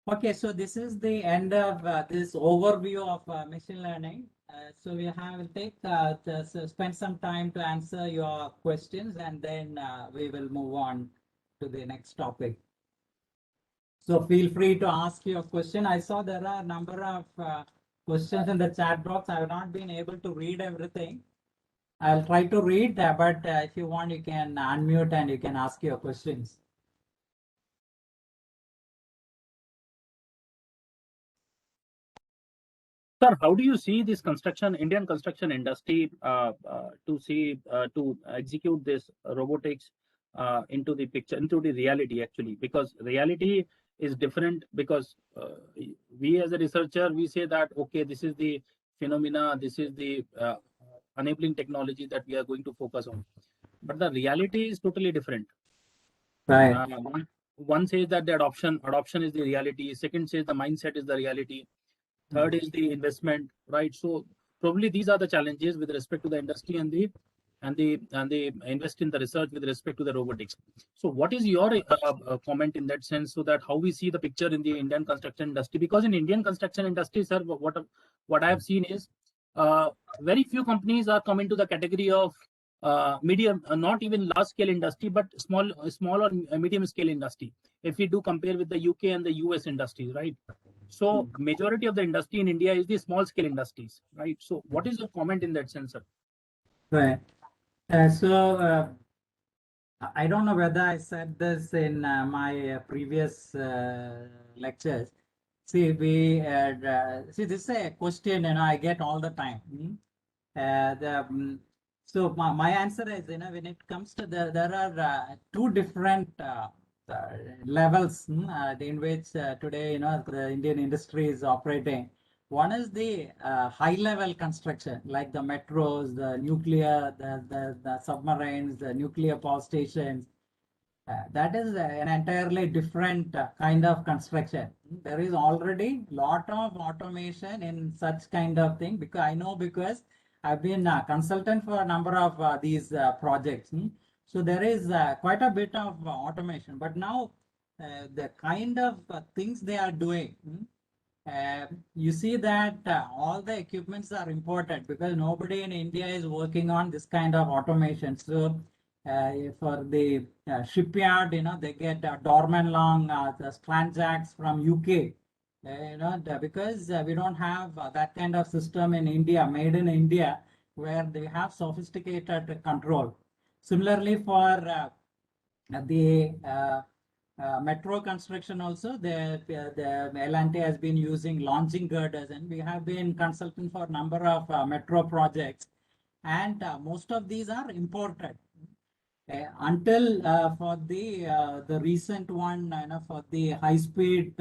Okay, so this is the end of this overview of machine learning. So we will spend some time to answer your questions, and then we will move on to the next topic. So feel free to ask your question. I saw there are a number of questions in the chat box. I have not been able to read everything. I'll try to read, but if you want, you can unmute and you can ask your questions. Sir, how do you see this Indian construction industry to execute this robotics into the picture, into the reality actually? Because reality is different, because we as a researcher, we say that, okay, this is the phenomena, this is the enabling technology that we are going to focus on. But the reality is totally different. Right. One says that the adoption is the reality. Second says the mindset is the reality. Third is the investment, right? So probably these are the challenges with respect to the industry and the invest in the research with respect to the robotics. So what is your comment in that sense, so that how we see the picture in the Indian construction industry? Because in Indian construction industry, sir, what I have seen is very few companies are coming to the category of medium, not even large scale industry, but small or medium scale industry. If we do compare with the UK and the US industries, right? So majority of the industry in India is the small scale industries, right? So what is your comment in that sense, sir? Right. I don't know whether I said this in my previous lectures. See, see, this is a question, I get all the time. So my answer is, when it comes to there are two different levels in which today, the Indian industry is operating. One is the high level construction, like the metros, the nuclear, the submarines, the nuclear power stations. That is an entirely different kind of construction. There is already lot of automation in such kind of thing, because I know, because I've been a consultant for a number of these projects. So there is quite a bit of automation, but now the kind of things they are doing, you see that all the equipments are imported, because nobody in India is working on this kind of automation. So for the shipyard, they get Dorman Long, the strand jacks from UK. Because we don't have that kind of system in India, made in India, where they have sophisticated control. Similarly, for the metro construction also, the L&T has been using launching girders, and we have been consulting for a number of metro projects, and most of these are imported. Until for the recent one, for the high speed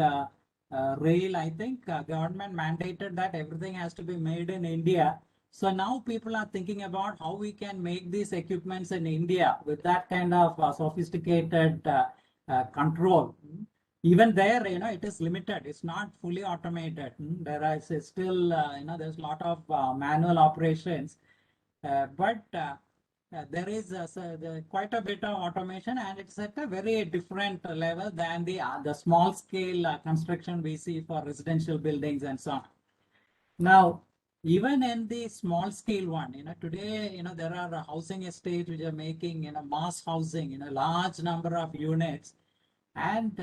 rail, I think government mandated that everything has to be made in India. So now people are thinking about how we can make these equipments in India with that kind of sophisticated control. Even there, it is limited. It's not fully automated. There is still, there's a lot of manual operations, but there is quite a bit of automation, and it's at a very different level than the small scale construction we see for residential buildings and so on. Now, even in the small scale one, today, there are housing estates which are making, mass housing, large number of units, and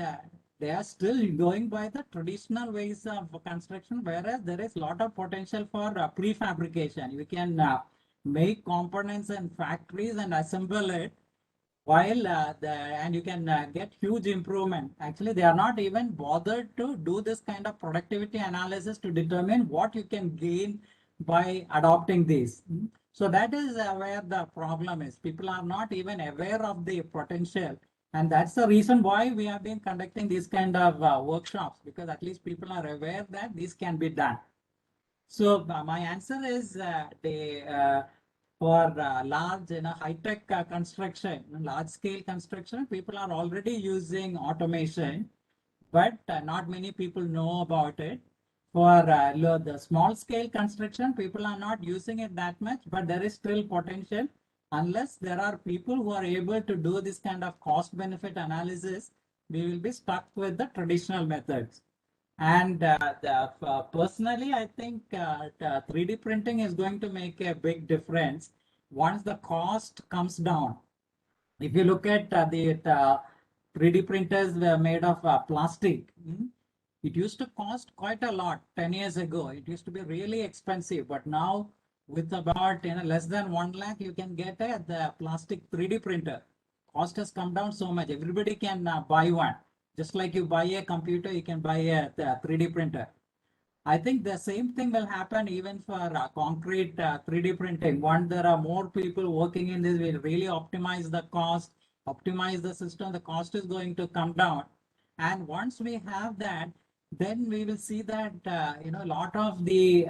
they are still going by the traditional ways of construction, whereas there is a lot of potential for prefabrication. You can make components in factories and assemble it, while and you can get huge improvement. Actually, they are not even bothered to do this kind of productivity analysis to determine what you can gain by adopting these. So that is where the problem is. People are not even aware of the potential, and that's the reason why we have been conducting these kind of workshops, because at least people are aware that this can be done. So my answer is for large, high-tech construction, large-scale construction, people are already using automation, but not many people know about it. For the small-scale construction, people are not using it that much, but there is still potential. Unless there are people who are able to do this kind of cost-benefit analysis, we will be stuck with the traditional methods. And personally, I think 3D printing is going to make a big difference once the cost comes down. If you look at the 3D printers were made of plastic, it used to cost quite a lot 10 years ago. It used to be really expensive, but now with about less than 1 lakh, you can get the plastic 3D printer. Cost has come down so much. Everybody can buy one. Just like you buy a computer, you can buy a 3D printer. I think the same thing will happen even for concrete 3D printing. Once there are more people working in this, we'll really optimize the cost, optimize the system. The cost is going to come down. And once we have that, then we will see that a lot of the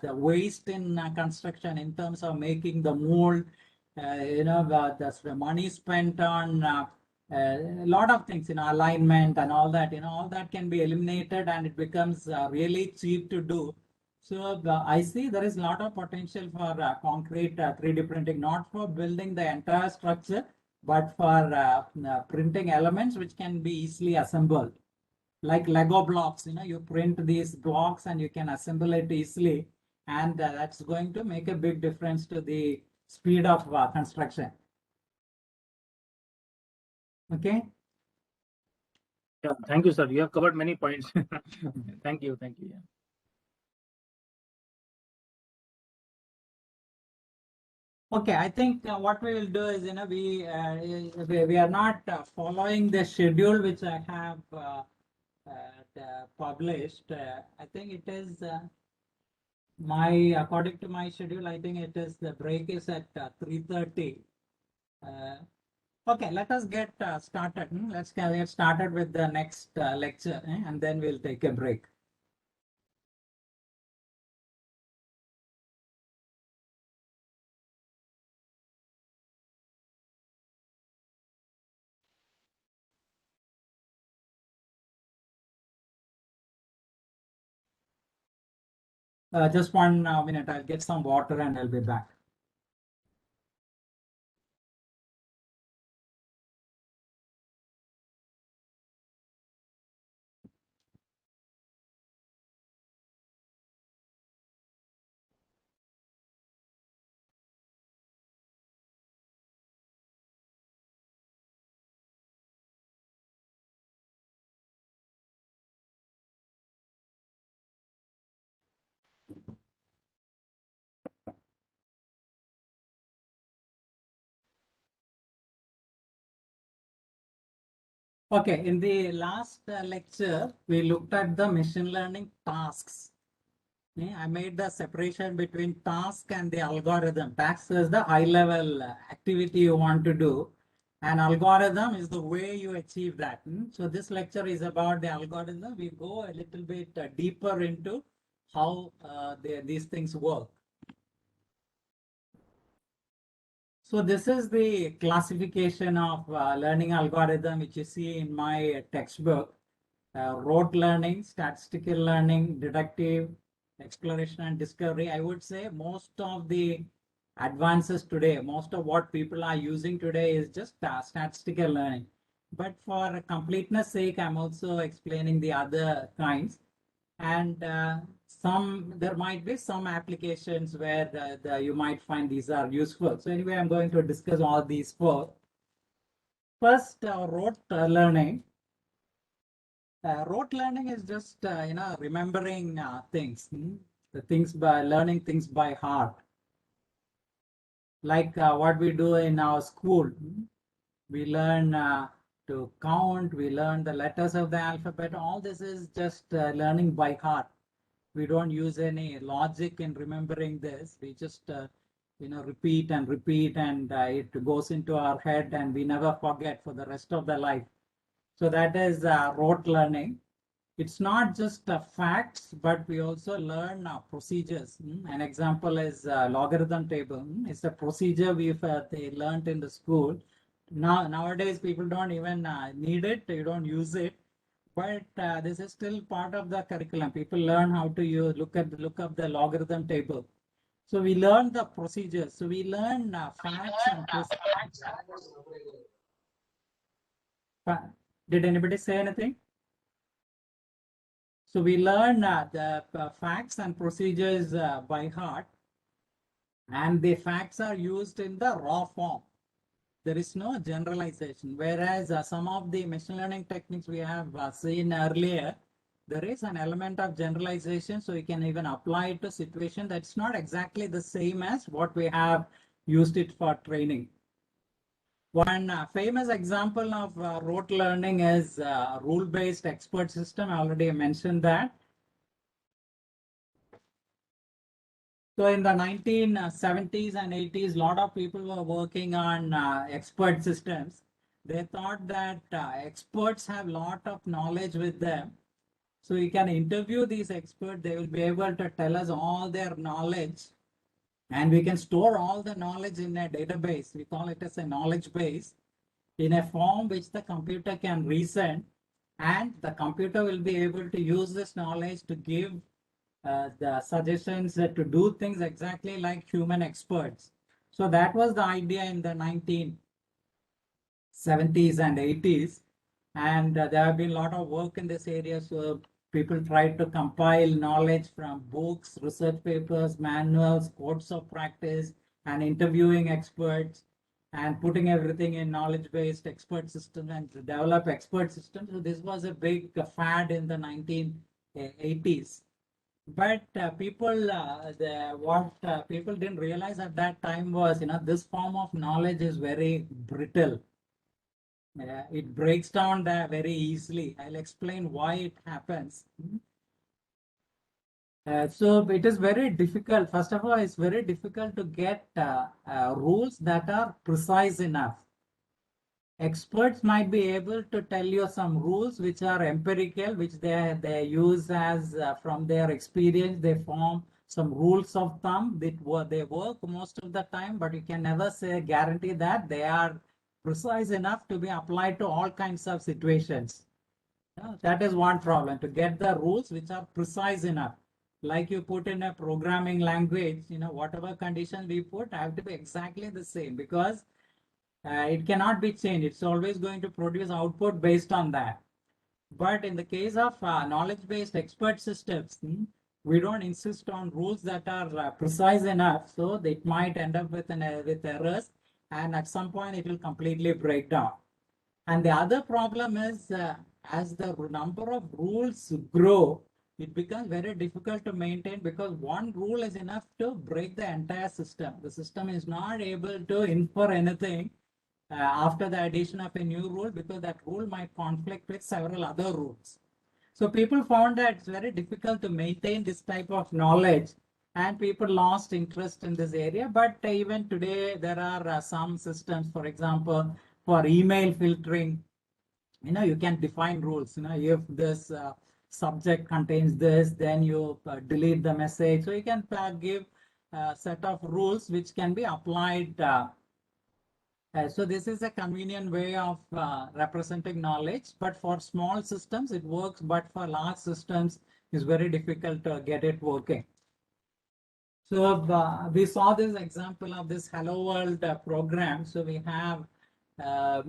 waste in construction in terms of making the mold, the money spent on a lot of things, alignment and all that, all that can be eliminated and it becomes really cheap to do. So I see there is a lot of potential for concrete 3D printing, not for building the entire structure, but for printing elements which can be easily assembled. Like Lego blocks, you print these blocks and you can assemble it easily. And that's going to make a big difference to the speed of construction. Okay. Yeah, thank you, sir. You have covered many points. Thank you. Yeah. Okay, I think what we will do is, we are not following the schedule which I have published. I think it is according to my schedule, I think it is the break is at 3:30. Okay, let us get started. Let's get started with the next lecture, and then we'll take a break. Just 1 minute, I'll get some water and I'll be back. Okay, in the last lecture, we looked at the machine learning tasks. I made the separation between task and the algorithm. Task is the high level activity you want to do, and algorithm is the way you achieve that. So this lecture is about the algorithm. We go a little bit deeper into how these things work. So this is the classification of learning algorithm, which you see in my textbook. Rote learning, statistical learning, deductive, exploration and discovery. I would say most of the advances today, most of what people are using today is just statistical learning. But for completeness sake, I'm also explaining the other kinds. And there might be some applications where you might find these are useful. So anyway, I'm going to discuss all these four. First, rote learning. Rote learning is just remembering things, the things by learning things by heart, like what we do in our school. We learn to count, we learn the letters of the alphabet. All this is just learning by heart. We don't use any logic in remembering this. We just repeat and repeat, and it goes into our head and we never forget for the rest of the life. So that is rote learning. It's not just facts, but we also learn procedures. An example is logarithm table. It's a procedure they learned in the school. Nowadays, people don't even need it. You don't use it. But this is still part of the curriculum. People learn how to look up the logarithm table. So we learn the procedures. So we learn facts and procedures. Did anybody say anything? So we learn the facts and procedures by heart, and the facts are used in the raw form. There is no generalization. Whereas some of the machine learning techniques we have seen earlier, there is an element of generalization. So you can even apply it to situation that's not exactly the same as what we have used it for training. One famous example of rote learning is rule-based expert system. I already mentioned that. So in the 1970s and 80s, a lot of people were working on expert systems. They thought that experts have a lot of knowledge with them. So you can interview these experts. They will be able to tell us all their knowledge. And we can store all the knowledge in a database. We call it as a knowledge base. in a form which the computer can reason, and the computer will be able to use this knowledge to give the suggestions to do things exactly like human experts. So that was the idea in the 1970s and 80s. And there have been a lot of work in this area. So people tried to compile knowledge from books, research papers, manuals, codes of practice, and interviewing experts and putting everything in knowledge-based expert system and to develop expert systems. So this was a big fad in the 1980s. But what people didn't realize at that time was, this form of knowledge is very brittle. It breaks down there very easily. I'll explain why it happens. So it is very difficult. First of all, it's very difficult to get rules that are precise enough. Experts might be able to tell you some rules which are empirical, which they use as from their experience. They form some rules of thumb that they work most of the time, but you can never say guarantee that they are precise enough to be applied to all kinds of situations. That is one problem, to get the rules which are precise enough. Like you put in a programming language, whatever conditions we put have to be exactly the same, because it cannot be changed. It's always going to produce output based on that. But in the case of knowledge-based expert systems, we don't insist on rules that are precise enough, so it might end up with errors, and at some point it will completely break down. And the other problem is, as the number of rules grow, it becomes very difficult to maintain, because one rule is enough to break the entire system. The system is not able to infer anything after the addition of a new rule, because that rule might conflict with several other rules. So people found that it's very difficult to maintain this type of knowledge, and people lost interest in this area. But even today, there are some systems, for example, for email filtering, you can define rules. If this subject contains this, then you delete the message. So you can give a set of rules which can be applied. So this is a convenient way of representing knowledge, but for small systems it works, but for large systems it's very difficult to get it working. So we saw this example of this Hello World program. So we have a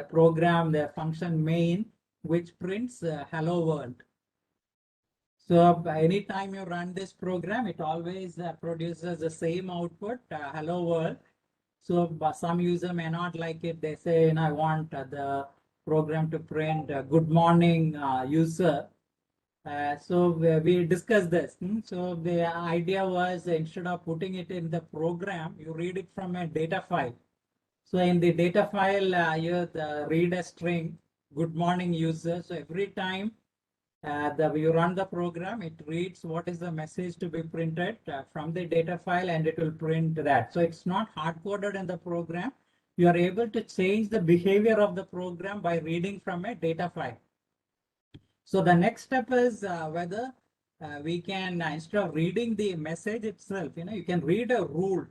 program, the function main, which prints Hello World. So anytime you run this program, it always produces the same output, Hello World. So some user may not like it. They say, I want the program to print good morning user. So we discussed this. So the idea was, instead of putting it in the program, you read it from a data file. So in the data file, you read a string, good morning user. So every time you run the program, it reads what is the message to be printed from the data file, and it will print that. So it's not hard-coded in the program. You are able to change the behavior of the program by reading from a data file. So the next step is whether we can, instead of reading the message itself, you can read a rule.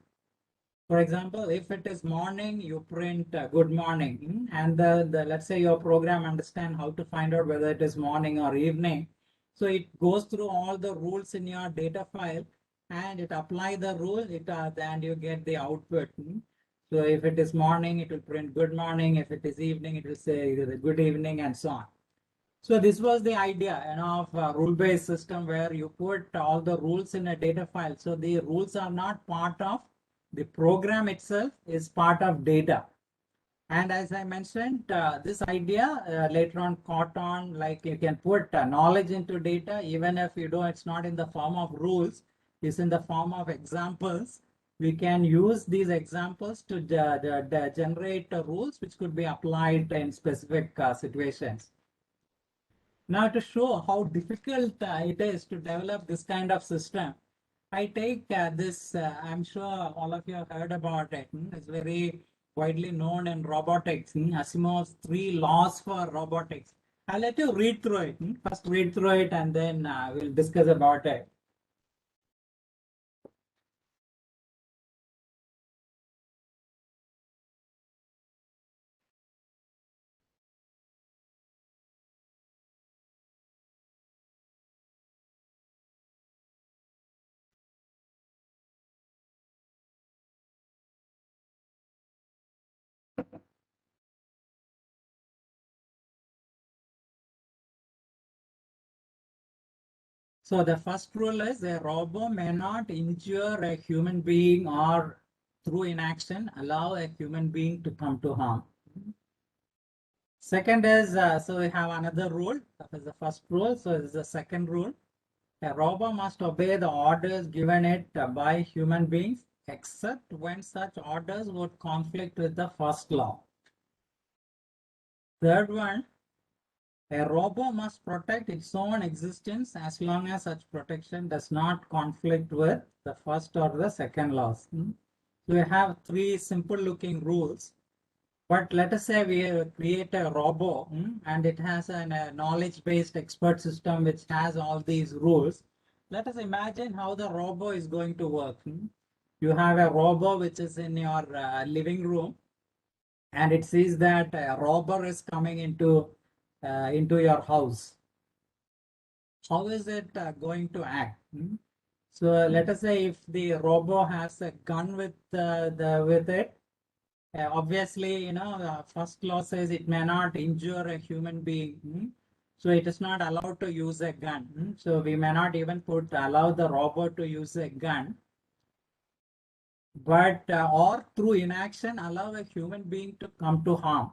For example, if it is morning, you print good morning, and let's say your program understand how to find out whether it is morning or evening. So it goes through all the rules in your data file, and it apply the rule, and you get the output. So if it is morning, it will print good morning. If it is evening, it will say good evening, and so on. So this was the idea, of a rule-based system, where you put all the rules in a data file. So the rules are not part of the program itself, is part of data. And as I mentioned, this idea later on caught on, like you can put knowledge into data, even if it's not in the form of rules, it's in the form of examples. We can use these examples to generate rules which could be applied in specific situations. Now, to show how difficult it is to develop this kind of system, I take this, I'm sure all of you have heard about it. It's very widely known in robotics, Asimov's 3 laws for robotics. I'll let you read through it. First read through it, and then we'll discuss about it. So the first rule is a robot may not injure a human being or through inaction allow a human being to come to harm. Second is, so we have another rule. That is the first rule. So this is the second rule. A robot must obey the orders given it by human beings, except when such orders would conflict with the first law. Third one, a robot must protect its own existence as long as such protection does not conflict with the first or the second laws. So we have three simple looking rules. But let us say we create a robot and it has a knowledge-based expert system which has all these rules. Let us imagine how the robot is going to work. You have a robot which is in your living room and it sees that a robber is coming into your house. How is it going to act? So let us say if the robot has a gun with it, obviously, first law says it may not injure a human being. So it is not allowed to use a gun. So we may not even allow the robot to use a gun. But or through inaction allow a human being to come to harm.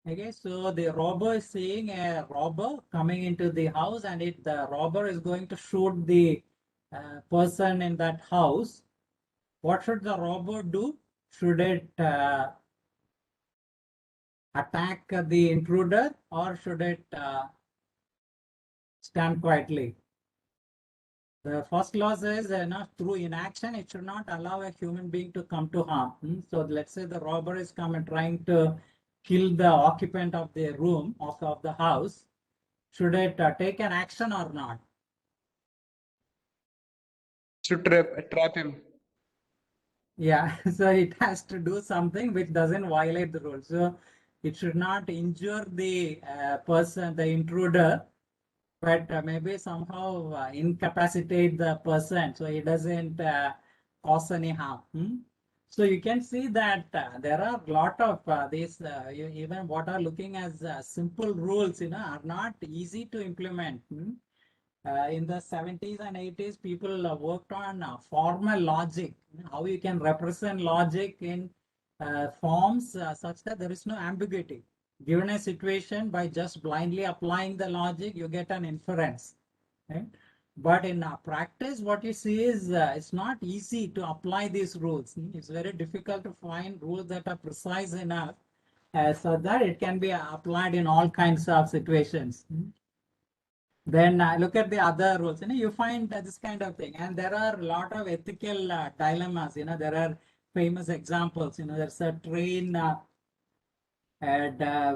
Okay, so the robber is seeing a robber coming into the house and the robber is going to shoot the person in that house. What should the robber do? Should it attack the intruder or should it stand quietly? The first law says through inaction, it should not allow a human being to come to harm. So let's say the robber is coming trying to kill the occupant of the room of the house. Should it take an action or not? Should trap him. Yeah, so it has to do something which doesn't violate the rules. So it should not injure the person, the intruder, but maybe somehow incapacitate the person so he doesn't cause any harm. So you can see that there are a lot of these, even what are looking as simple rules, are not easy to implement. In the 70s and 80s, people worked on formal logic, how you can represent logic in forms such that there is no ambiguity. Given a situation, by just blindly applying the logic, you get an inference. Right? But in practice, what you see is it's not easy to apply these rules. It's very difficult to find rules that are precise enough so that it can be applied in all kinds of situations. Then look at the other rules. You find this kind of thing, and there are a lot of ethical dilemmas. There are famous examples. There's a train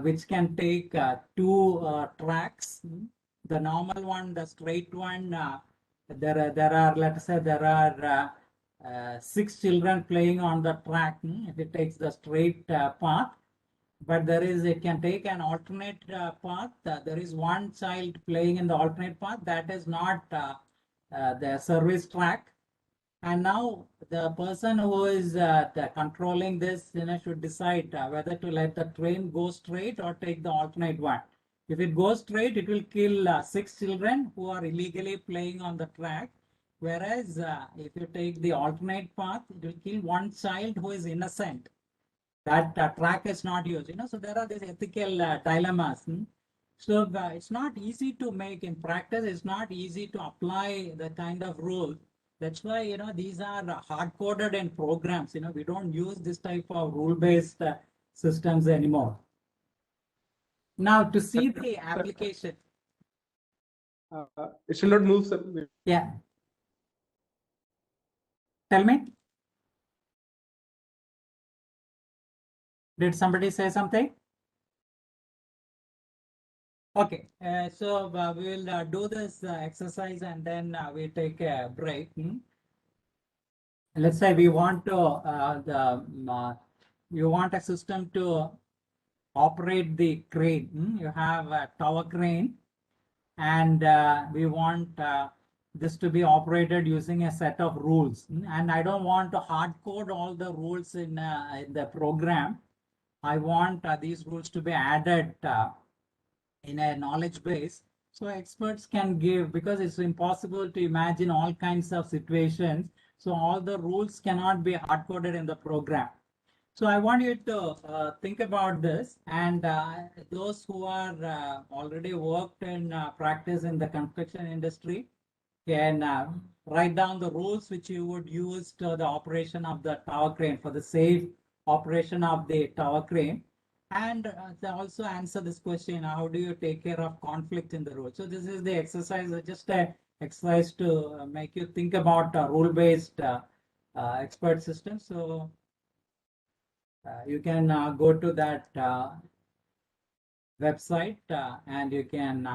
which can take two tracks. The normal one, the straight one. There are let's say there are 6 children playing on the track. If it takes the straight path. But it can take an alternate path. There is one child playing in the alternate path that is not the service track. And now the person who is controlling this should decide whether to let the train go straight or take the alternate one. If it goes straight, it will kill 6 children who are illegally playing on the track. Whereas if you take the alternate path, it will kill one child who is innocent. That track is not used, so there are these ethical dilemmas. So it's not easy to make in practice. It's not easy to apply the kind of rule. That's why these are hard coded in programs. We don't use this type of rule based systems anymore. Now to see the application. It should not move, sir. Yeah. Tell me. Did somebody say something? Okay, so we will do this exercise and then we take a break. Let's say we want to you want a system to operate the crane. You have a tower crane, and we want this to be operated using a set of rules. And I don't want to hard code all the rules in the program. I want these rules to be added in a knowledge base So experts can give, because it's impossible to imagine all kinds of situations. So all the rules cannot be hard coded in the program. So I want you to think about this, and those who are already worked in practice in the construction industry can write down the rules which you would use to the operation of the tower crane, for the safe operation of the tower crane. And they also answer this question: how do you take care of conflict in the road? So this is the exercise, just a exercise to make you think about rule-based expert system. So you can go to that website and you can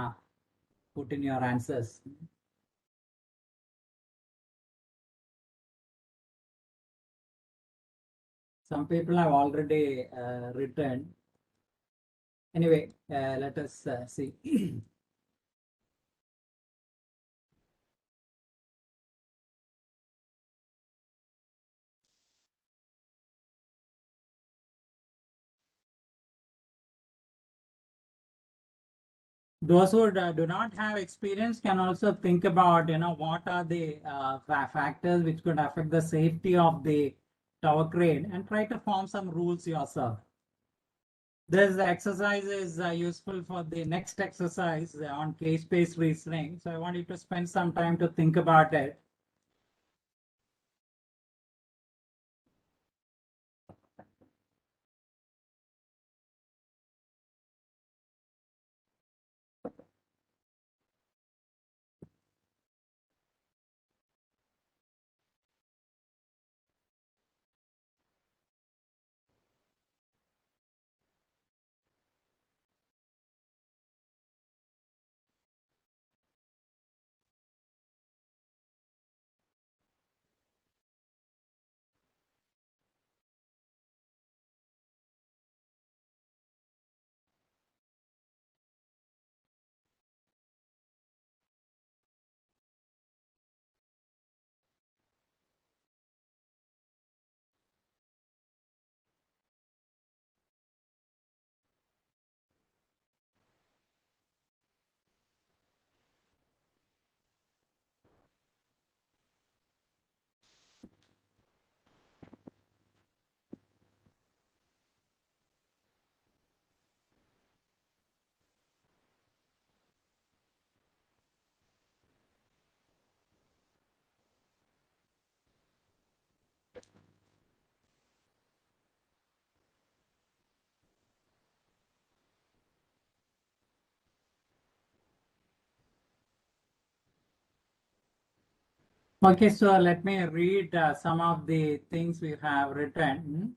put in your answers. Some people have already written. Anyway, let us see. Those who do not have experience can also think about, what are the factors which could affect the safety of the tower crane, and try to form some rules yourself. This exercise is useful for the next exercise on case-based reasoning. So I want you to spend some time to think about it. Okay, so let me read some of the things we have written.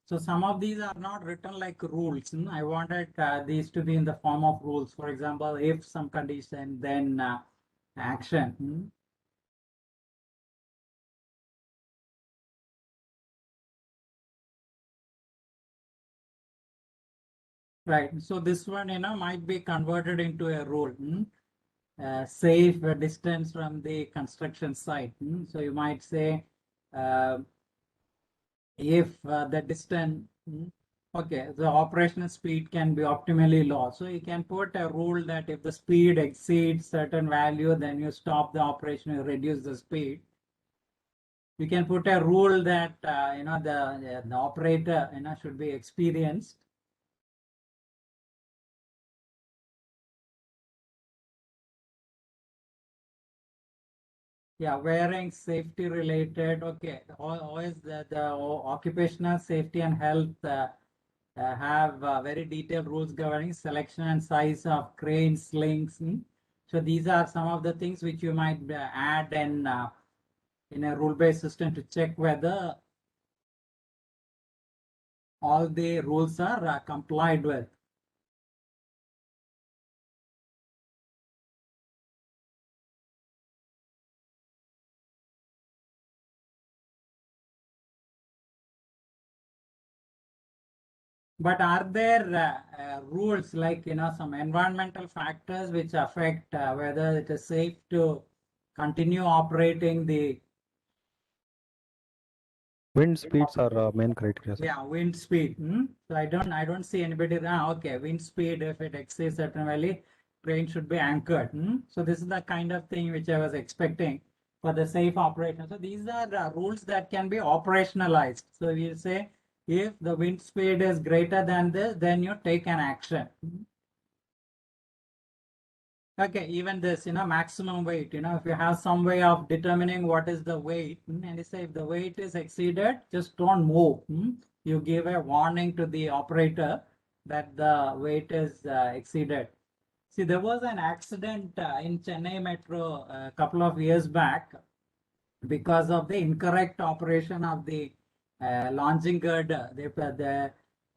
So some of these are not written like rules. I wanted these to be in the form of rules. For example, if some condition, then action. Right. So this one, might be converted into a rule. Safe distance from the construction site. So you might say, if the distance, okay, the operational speed can be optimally low. So you can put a rule that if the speed exceeds certain value, then you stop the operation, you reduce the speed. You can put a rule that, the operator, should be experienced. Yeah, wearing safety related. Okay, always the occupational safety and health have very detailed rules governing selection and size of cranes, slings. So these are some of the things which you might add in a rule-based system to check whether all the rules are complied with. But are there rules like, some environmental factors which affect whether it is safe to continue operating the Wind speeds are main criteria, sir. Yeah, wind speed. So I don't see anybody. Okay, wind speed, if it exceeds certain value, crane should be anchored. So this is the kind of thing which I was expecting for the safe operation. So these are rules that can be operationalized. So we say if the wind speed is greater than this, then you take an action. Okay, even this, maximum weight, if you have some way of determining what is the weight, and you say if the weight is exceeded, just don't move. You give a warning to the operator that the weight is exceeded. See, there was an accident in Chennai Metro a couple of years back because of the incorrect operation of the launching girder. They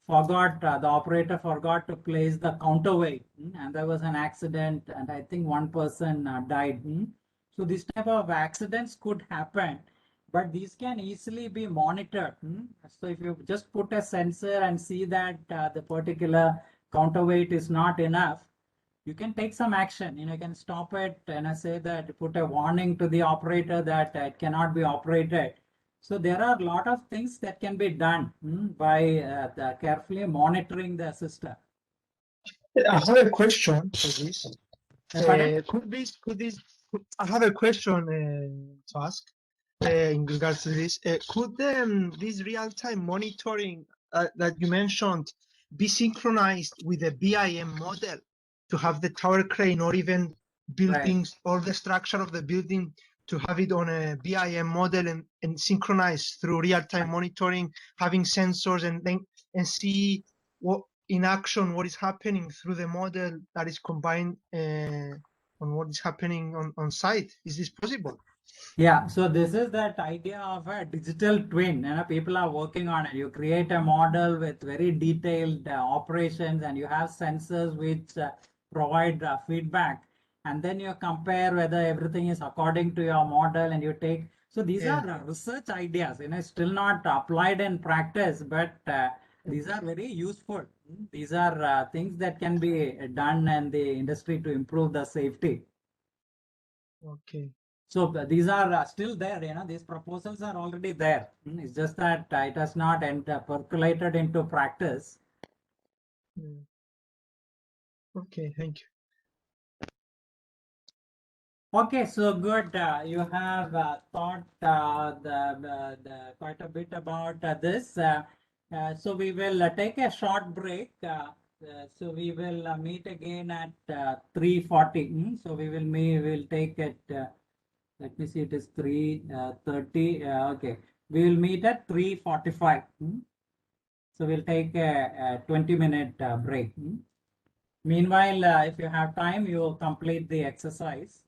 forgot, the operator forgot to place the counterweight, and there was an accident, and I think one person died. So this type of accidents could happen, but these can easily be monitored. So if you just put a sensor and see that the particular counterweight is not enough, you can take some action. You can stop it and say that, put a warning to the operator that it cannot be operated. So there are a lot of things that can be done by carefully monitoring the system. I have a question for this. Pardon? I have a question to ask in regards to this. Could this real-time monitoring that you mentioned be synchronized with the BIM model to have the tower crane or even buildings or the structure of the building to have it on a BIM model and synchronize through real-time monitoring, having sensors and see what in action what is happening through the model that is combined on what is happening on site? Is this possible? Yeah, so this is that idea of a digital twin. People are working on it. You create a model with very detailed operations, and you have sensors which provide feedback, and then you compare whether everything is according to your model, and you take. So these are research ideas. Still not applied in practice, but these are very useful. These are things that can be done in the industry to improve the safety. Okay. So these are still there, these proposals are already there. It's just that it has not percolated into practice. Okay, thank you. Okay, so good. You have thought quite a bit about this. So we will take a short break. So we will meet again at 3:40. So we'll take it. Let me see, it is 3:30. Okay, we will meet at 3:45. So we'll take a 20-minute break. Meanwhile, if you have time, you will complete the exercise.